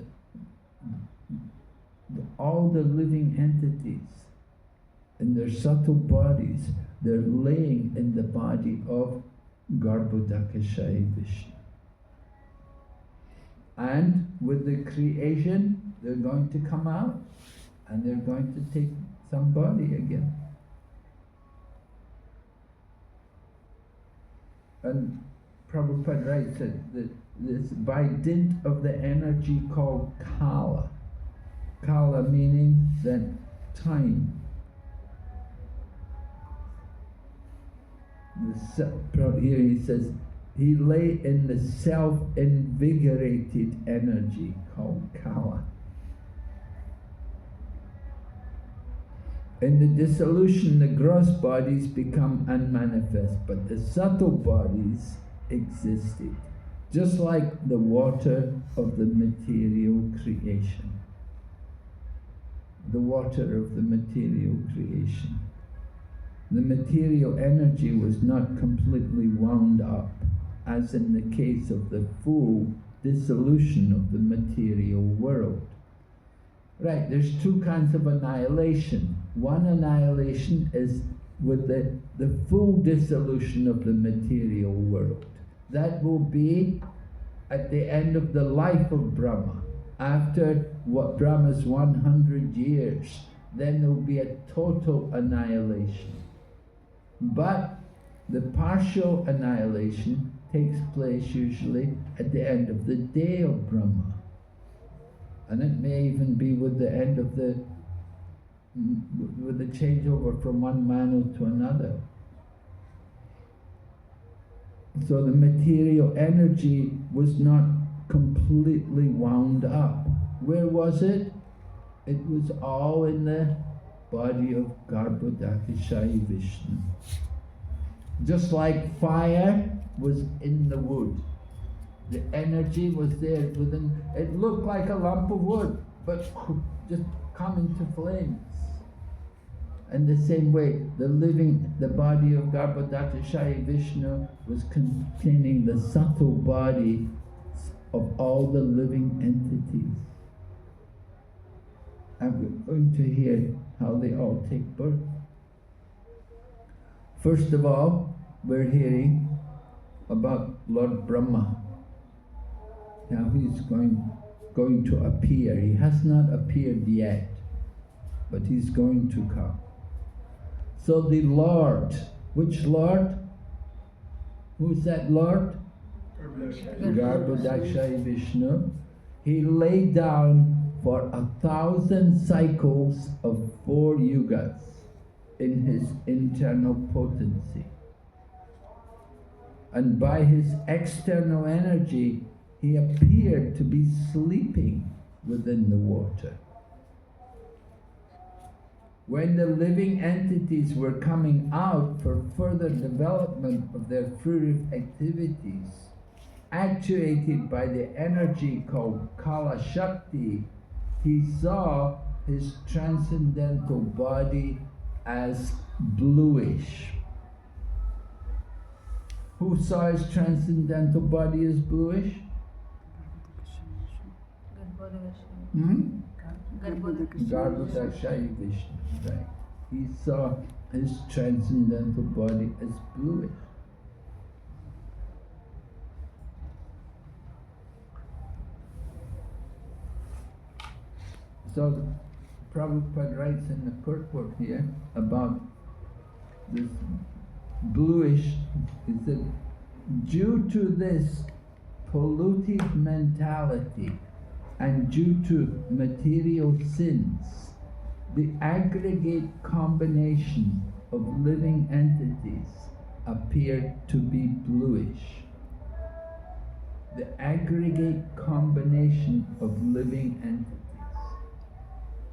all the living entities in their subtle bodies, they're laying in the body of Garbhodakashayi Vishnu. And with the creation, they're going to come out and they're going to take some body again. And Prabhupada writes that this by dint of the energy called Kala. Kala meaning that time. Here he says, he lay in the self-invigorated energy called Kala. In the dissolution, the gross bodies become unmanifest, but the subtle bodies existed, just like the water of the material creation. The water of the material creation. The material energy was not completely wound up, as in the case of the full dissolution of the material world. Right, there's two kinds of annihilation. One annihilation is with the full dissolution of the material world. That will be at the end of the life of Brahma. After what Brahma's 100 years, then there will be a total annihilation. But the partial annihilation takes place usually at the end of the day of Brahma. And it may even be with the end of with the changeover from one manu to another. So the material energy was not completely wound up. Where was it? It was all in the body of Garbhodakashayi Vishnu. Just like fire was in the wood. The energy was there within, it looked like a lump of wood, but just come into flames. In the same way, the body of Garbhodakashayi Vishnu was containing the subtle body of all the living entities. And we're going to hear how they all take birth. First of all, we're hearing about Lord Brahma. Now he's going to appear. He has not appeared yet, but he's going to come. So the Lord, which Lord? Who's that Lord? Garbhodakshayi Vishnu. He laid down for 1,000 cycles of 4 yugas in his internal potency. And by his external energy, he appeared to be sleeping within the water. When the living entities were coming out for further development of their fruitive activities, actuated by the energy called Kala Shakti, he saw his transcendental body as bluish. Who saw his transcendental body as bluish? Garbhodakshayi Vishnu, right. He saw his transcendental body as bluish. So Prabhupada writes in the purport here about this bluish. He said, due to this polluted mentality and due to material sins, the aggregate combination of living entities appeared to be bluish. The aggregate combination of living entities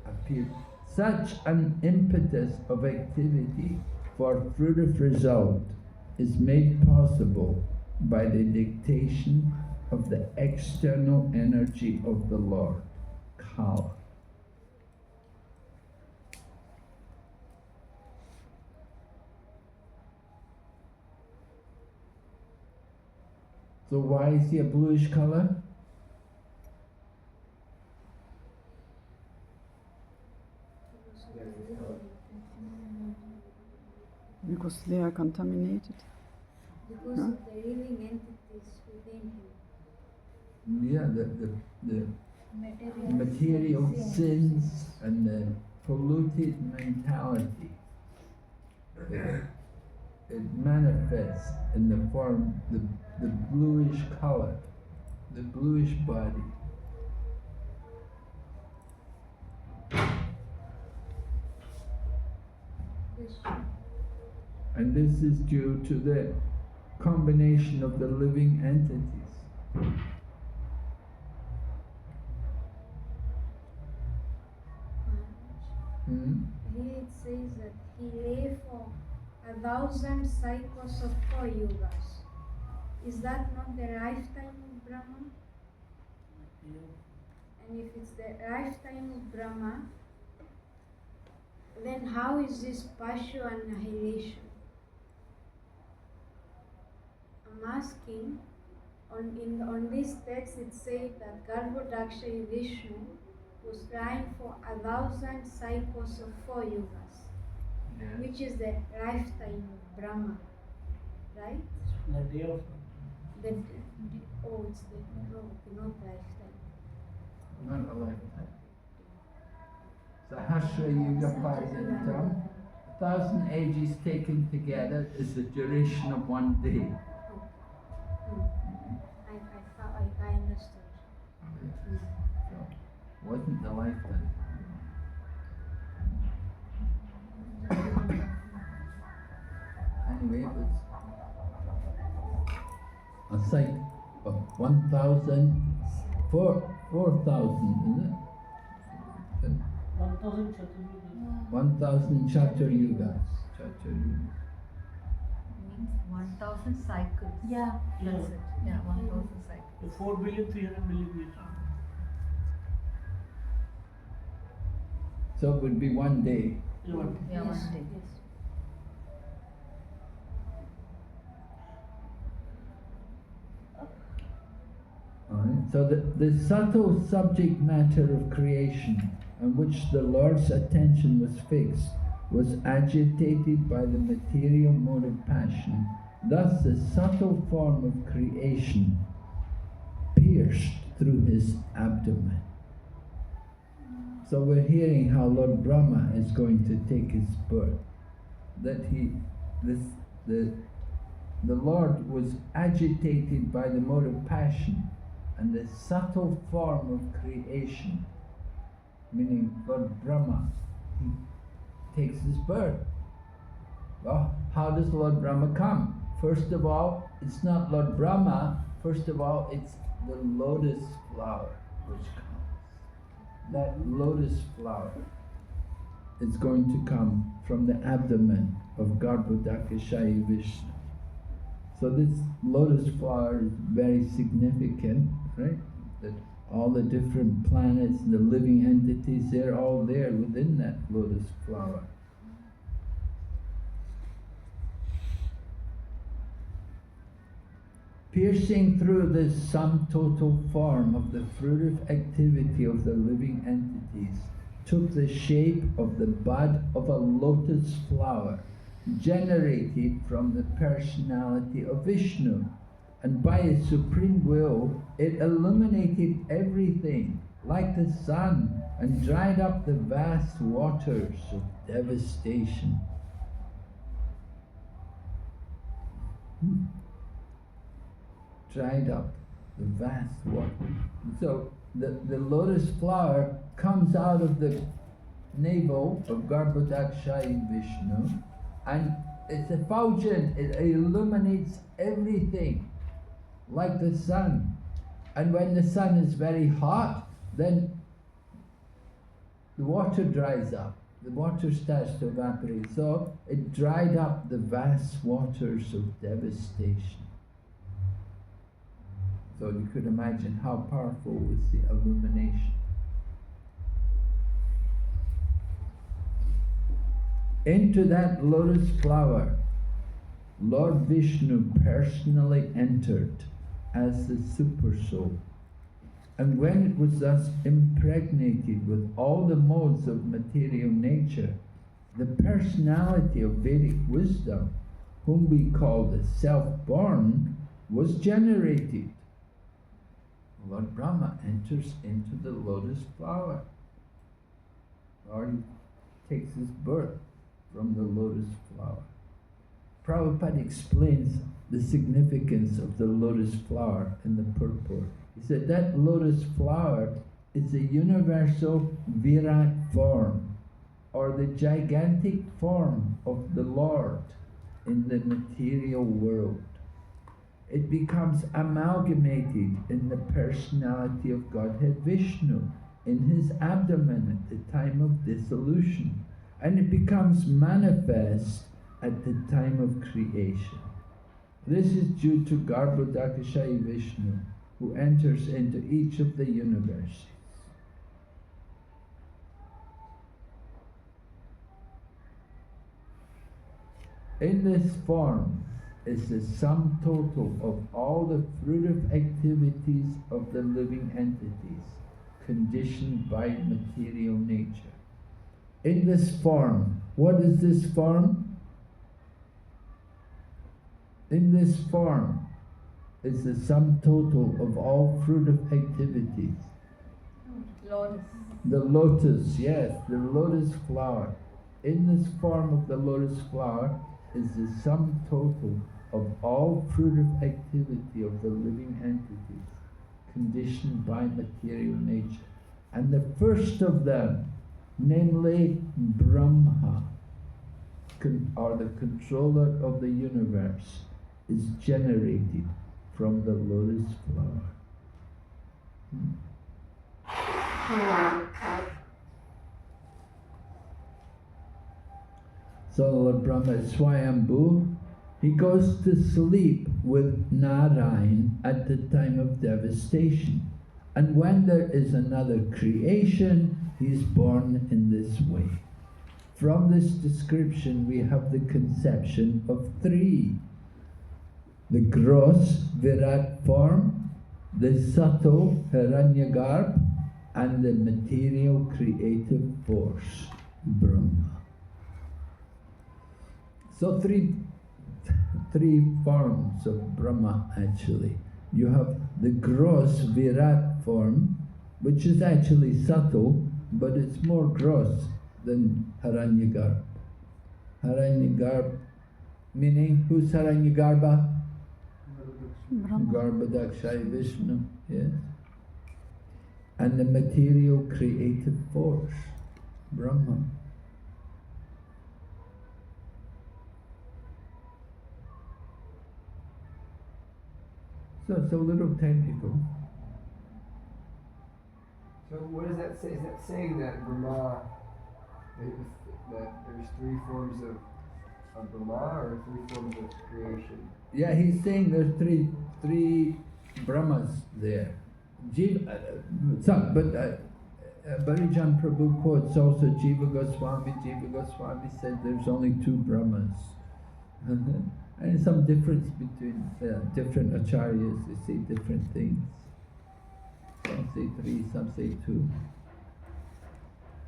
appeared. Such an impetus of activity for fruitive result is made possible by the dictation of the external energy of the Lord, Kala. So why is he a bluish color? Because they are contaminated. Because of the living entities within him. Yeah, the material sins and the polluted mentality. It manifests in the form, the bluish color, the bluish body. And this is due to the combination of the living entities. Here it says that he lay for 1,000 cycles of 4 yugas. Is that not the lifetime of Brahma? And if it's the lifetime of Brahma, then how is this partial annihilation? I'm asking, on this text it says that Garbhodakshayi Vishnu was trying for 1,000 cycles of 4 yugas, which is the lifetime of Brahma, right? The day of The, oh, it's the, no, not lifetime. Not a lifetime. Sahasra Yuga Paryantam, 1,000 ages taken together is the duration of one day. I understood. So, wasn't the lifetime. Anyway, it was a cycle of 1,000, 4,000, isn't it? 1,000 Chaturyugas. 1,000 Chaturyugas. Chaturyugas. Means 1,000 cycles. Yeah. That's it. Yeah, 1,000 cycles. 4 billion, 300 million years. So it would be one day. Yeah, one. Yeah, Yes, 1 day. yes. Alright, so the subtle subject matter of creation on which the Lord's attention was fixed was agitated by the material mode of passion Thus the subtle form of creation pierced through his abdomen. So we're hearing how Lord Brahma is going to take his birth. That the Lord was agitated by the mode of passion, and the subtle form of creation, meaning Lord Brahma, he takes his birth. Well, how does Lord Brahma come? First of all, it's not Lord Brahma. First of all, it's the lotus flower which comes. That lotus flower is going to come from the abdomen of Garbhodakashayi Vishnu. So this lotus flower is very significant, right? That all the different planets, the living entities, they're all there within that lotus flower. Piercing through this sum total form of the fruitive activity of the living entities, took the shape of the bud of a lotus flower, generated from the personality of Vishnu, and by its supreme will it illuminated everything like the sun and dried up the vast waters of devastation. Dried up the vast water. So the lotus flower comes out of the navel of Garbhodakashayi Vishnu, and it's effulgent, it illuminates everything like the sun. And when the sun is very hot, then the water dries up, the water starts to evaporate. So it dried up the vast waters of devastation. So you could imagine how powerful was the illumination. Into that lotus flower, Lord Vishnu personally entered as the Supersoul. And when it was thus impregnated with all the modes of material nature, the personality of Vedic wisdom, whom we call the self-born, was generated. Lord Brahma enters into the lotus flower, or he takes his birth from the lotus flower. Prabhupada explains the significance of the lotus flower in the purport. He said that lotus flower is the universal Virat form, or the gigantic form of the Lord in the material world. It becomes amalgamated in the personality of Godhead Vishnu in his abdomen at the time of dissolution, and it becomes manifest at the time of creation. This is due to Garbhodakashayi Vishnu, who enters into each of the universes. In this form is the sum total of all the fruitive activities of the living entities, conditioned by material nature. In this form, what is this form? In this form is the sum total of all fruitive activities. Lotus. The lotus, yes, the lotus flower. In this form of the lotus flower is the sum total of all fruitive activity of the living entities, conditioned by material nature. And the first of them, namely Brahma, or the controller of the universe, is generated from the lotus flower. So Lord Brahma is Swayambhu. He goes to sleep with Narayan at the time of devastation. And when there is another creation, he is born in this way. From this description, we have the conception of three: the gross Virat form, the subtle Hiranyagarbha, and the material creative force, Brahma. So three three forms of Brahma actually. You have the gross Virat form, which is actually subtle, but it's more gross than Haranyagarbha. Haranyagarbha, meaning who's Haranyagarbha? Garbhadakshay Vishnu, yes. And the material creative force, Brahma. So it's a little technical. So what does that say? Is that saying that Brahma, that there's three forms of Brahma or three forms of creation? Yeah, he's saying there's three Brahmas there. Bharijan Prabhu quotes also Jiva Goswami. Jiva Goswami said there's only two Brahmas. And some difference between different acharyas, they say different things. Some say three, some say two.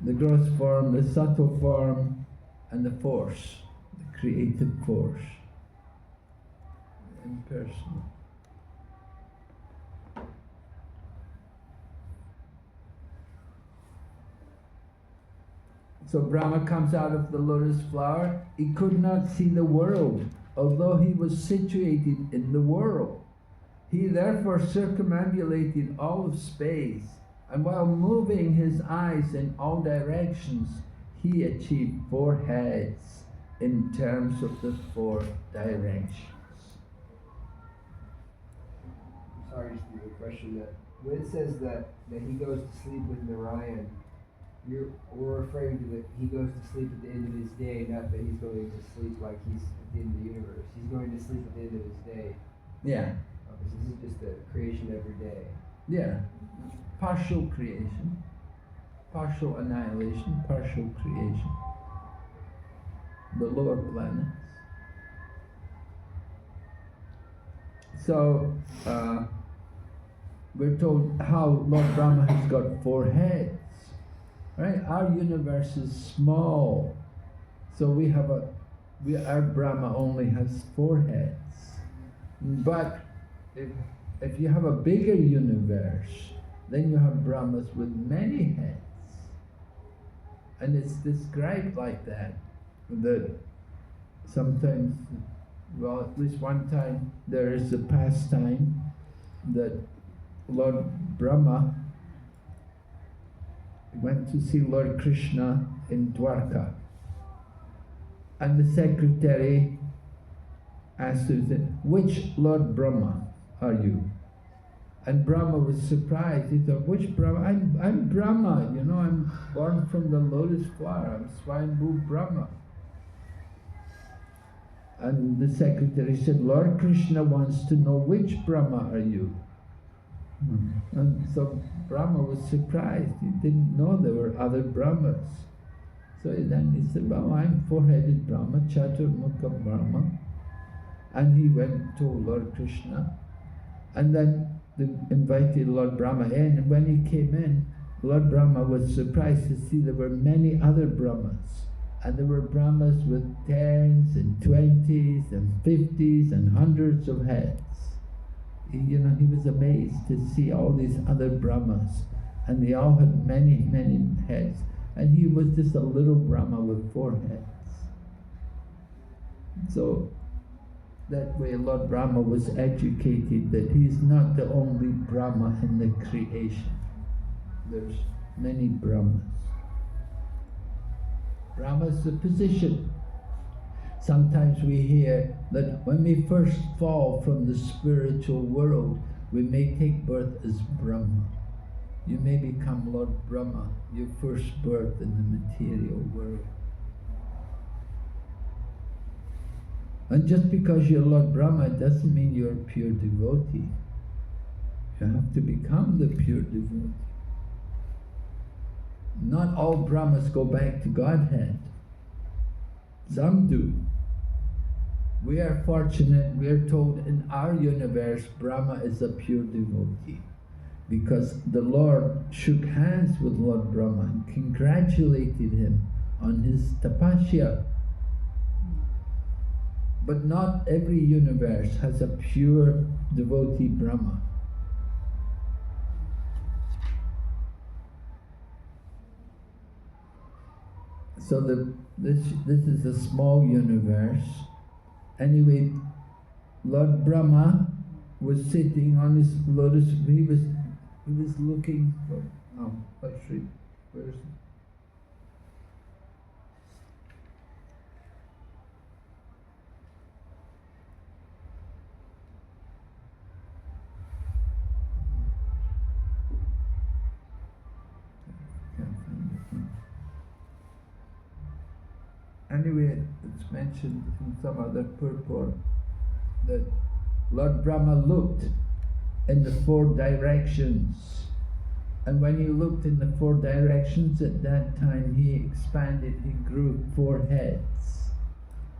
The gross form, the subtle form, and the force, the creative force. Impersonal. So Brahma comes out of the lotus flower. He could not see the world, although he was situated in the world. He therefore circumambulated all of space, and while moving his eyes in all directions, he achieved 4 heads in terms of the 4 directions. Sorry, just a question that when it says that he goes to sleep with Narayan, we're referring to that he goes to sleep at the end of his day, not that he's going to sleep like he's at the end of the universe. He's going to sleep at the end of his day. Yeah. This is just a creation every day. Yeah. Partial creation, partial annihilation, partial creation. The lower planets. So, we're told how Lord Brahma has got 4 heads. Right? Our universe is small. So our Brahma only has 4 heads. But if you have a bigger universe, then you have Brahmas with many heads. And it's described like that sometimes, well, at least one time, there is a pastime that Lord Brahma went to see Lord Krishna in Dwarka. And the secretary asked him, which Lord Brahma are you? And Brahma was surprised. He thought, which Brahma? I'm Brahma, I'm born from the lotus flower. I'm Swayambhu Brahma. And the secretary said, Lord Krishna wants to know which Brahma are you? And so Brahma was surprised. He didn't know there were other Brahmas. So then he said, well, I'm 4-headed Brahma, Chaturmukha Brahma. And he went to Lord Krishna. And then they invited Lord Brahma in. And when he came in, Lord Brahma was surprised to see there were many other Brahmas. And there were Brahmas with 10s and 20s and 50s and hundreds of heads. He was amazed to see all these other Brahmas, and they all had many, many heads. And he was just a little Brahma with 4 heads. So that way Lord Brahma was educated that he's not the only Brahma in the creation. There's many Brahmas. Brahma is the position. Sometimes we hear that when we first fall from the spiritual world, we may take birth as Brahma. You may become Lord Brahma, your first birth in the material world. And just because you're Lord Brahma, it doesn't mean you're a pure devotee. You have to become the pure devotee. Not all Brahmas go back to Godhead. Some do. We are fortunate, we are told in our universe, Brahma is a pure devotee. Because the Lord shook hands with Lord Brahma and congratulated him on his tapasya. But not every universe has a pure devotee Brahma. So this is a small universe. Anyway, Lord Brahma was sitting on his lotus. He was looking for. Oh, let's read. Where is it? Anyway, it's mentioned in some other purport that Lord Brahma looked in the four directions, and when he looked in the four directions at that time he expanded, he grew 4 heads.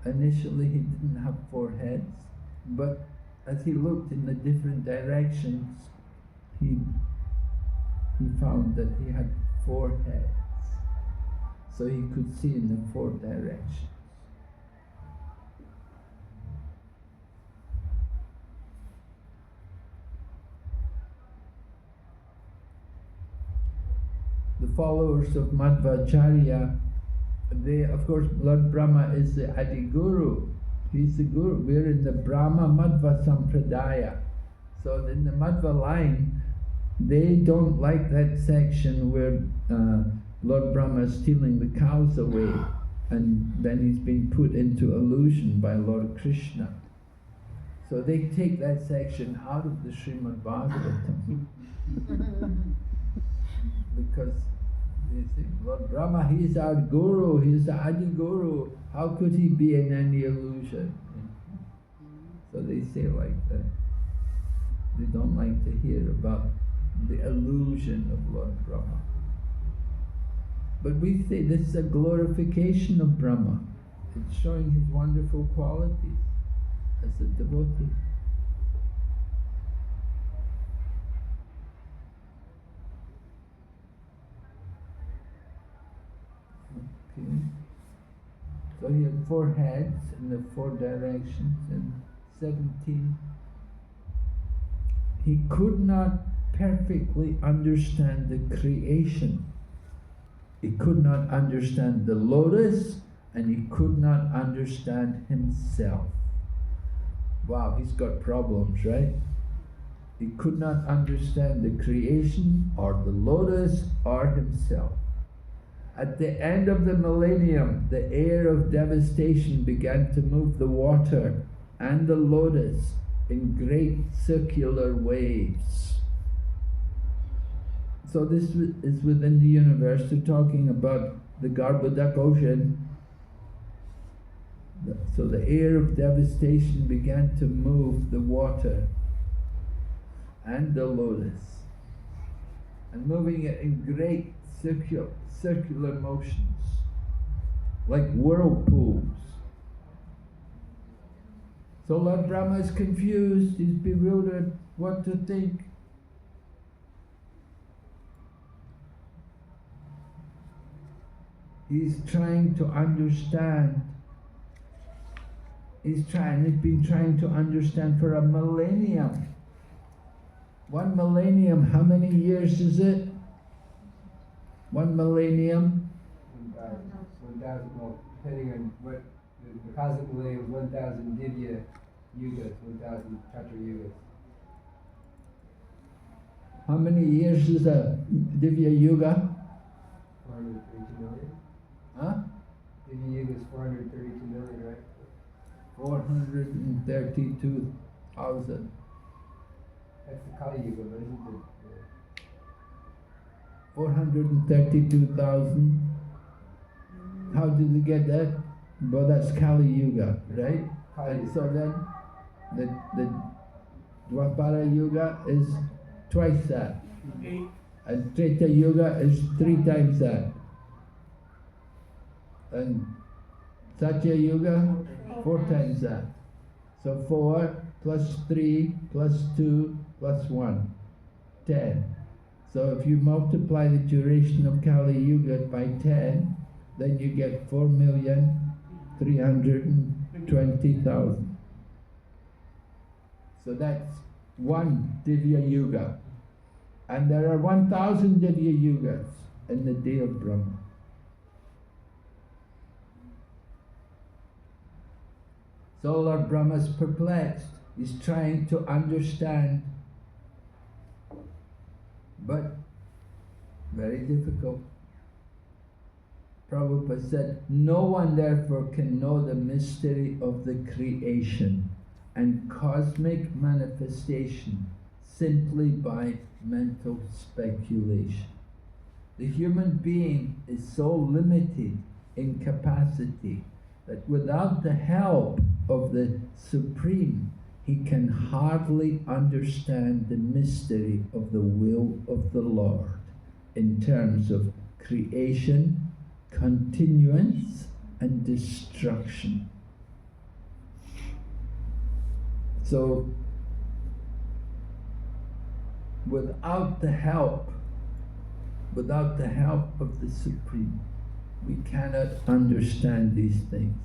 Initially he didn't have 4 heads, but as he looked in the different directions he found that he had 4 heads. So he could see in the 4 directions. The followers of Madhvacharya, they, of course, Lord Brahma is the Adi Guru. He's the Guru. We're in the Brahma Madhva Sampradaya. So in the Madhva line, they don't like that section where Lord Brahma is stealing the cows away, and then he's been put into illusion by Lord Krishna. So they take that section out of the Srimad Bhagavatam. Because they think, Lord Brahma, he's our Guru, he's the Adi Guru, how could he be in any illusion? So they say like that. They don't like to hear about the illusion of Lord Brahma. But we say this is a glorification of Brahma. It's showing his wonderful qualities as a devotee. Okay. So he had 4 heads in the 4 directions, and 17. He could not perfectly understand the creation. He could not understand the lotus, and he could not understand himself. Wow, he's got problems, right? He could not understand the creation, or the lotus, or himself. At the end of the millennium, the air of devastation began to move the water and the lotus in great circular waves. So this is within the universe. We're talking about the Garbhodak ocean. So the air of devastation began to move the water and the lotus, and moving it in great circular motions, like whirlpools. So Lord Brahma is confused, he's bewildered, what to think. He's trying to understand. He's been trying to understand for a millennium. 1 millennium, how many years is it? 1 millennium? 1,000, well, depending on what, the cosmic millennium, 1,000 Divya Yugas, 1,000 Tatra Yugas. How many years is a Divya Yuga? 432 million. Huh? Divya Yuga is 432 million, right? 432,000. That's the Kali Yuga, but isn't it? 432,000. How did they get that? Well, that's Kali Yuga, right? And so then, the Dwapara Yuga is twice that. And Treta Yuga is 3 times that. And Satya Yuga, 4 times that. So 4 plus 3 plus 2 plus 1, 10. So if you multiply the duration of Kali Yuga by 10, then you get 4,350,000. 20,000. So that's one Divya Yuga. And there are 1,000 Divya Yugas in the day of Brahma. So Lord Brahma is perplexed. He's trying to understand, but very difficult. Prabhupada said, no one therefore can know the mystery of the creation and cosmic manifestation simply by mental speculation. The human being is so limited in capacity that without the help of the Supreme, he can hardly understand the mystery of the will of the Lord in terms of creation, continuance, and destruction. So, without the help of the Supreme, we cannot understand these things.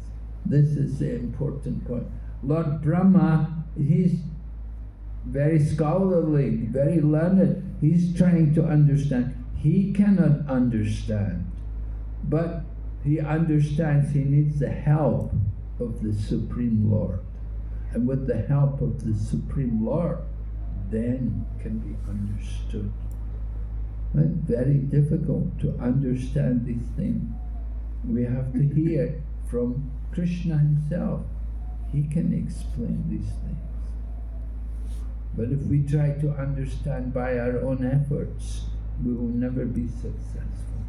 This is the important point. Lord Brahma, he's very scholarly, very learned. He's trying to understand. He cannot understand, but he understands he needs the help of the Supreme Lord. And with the help of the Supreme Lord, then can be understood. It's very difficult to understand these things. We have to hear from Krishna himself. He can explain these things. But if we try to understand by our own efforts, we will never be successful.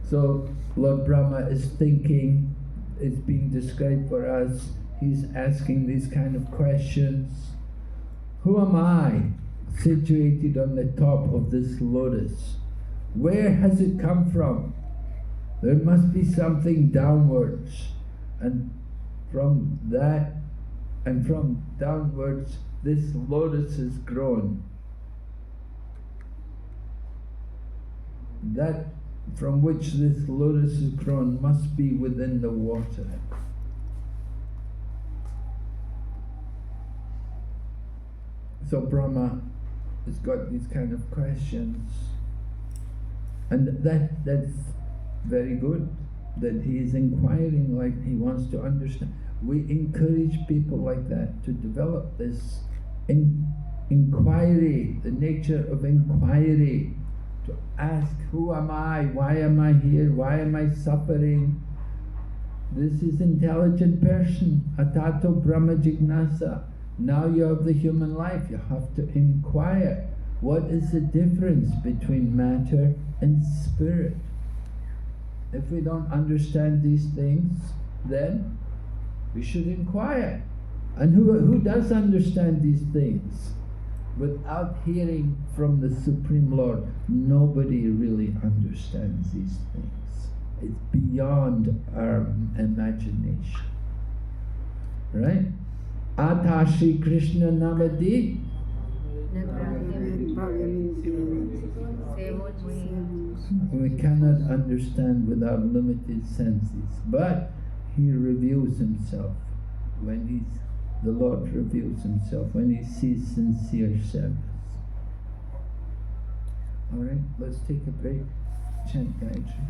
So Lord Brahma is thinking, it's being described for us, he's asking these kind of questions. Who am I situated on the top of this lotus? Where has it come from? There must be something downwards, and from that and from downwards this lotus has grown. That from which this lotus has grown must be within the water. So Brahma has got these kind of questions, and that's very good that he is inquiring, like he wants to understand. We encourage people like that to develop this inquiry, the nature of inquiry, to ask, who am I? Why am I here? Why am I suffering? This is intelligent person, atato brahma jignasa. Now you have the human life, you have to inquire. What is the difference between matter and spirit? If we don't understand these things, then we should inquire. And who does understand these things? Without hearing from the Supreme Lord, nobody really understands these things. It's beyond our imagination. Right? Ata Shri Krishna Namadi. We cannot understand with our limited senses, but he reveals himself when the Lord reveals himself when he sees sincere service. All right, let's take a break. Chant Gayatri.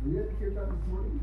Were you at the kirtan this morning?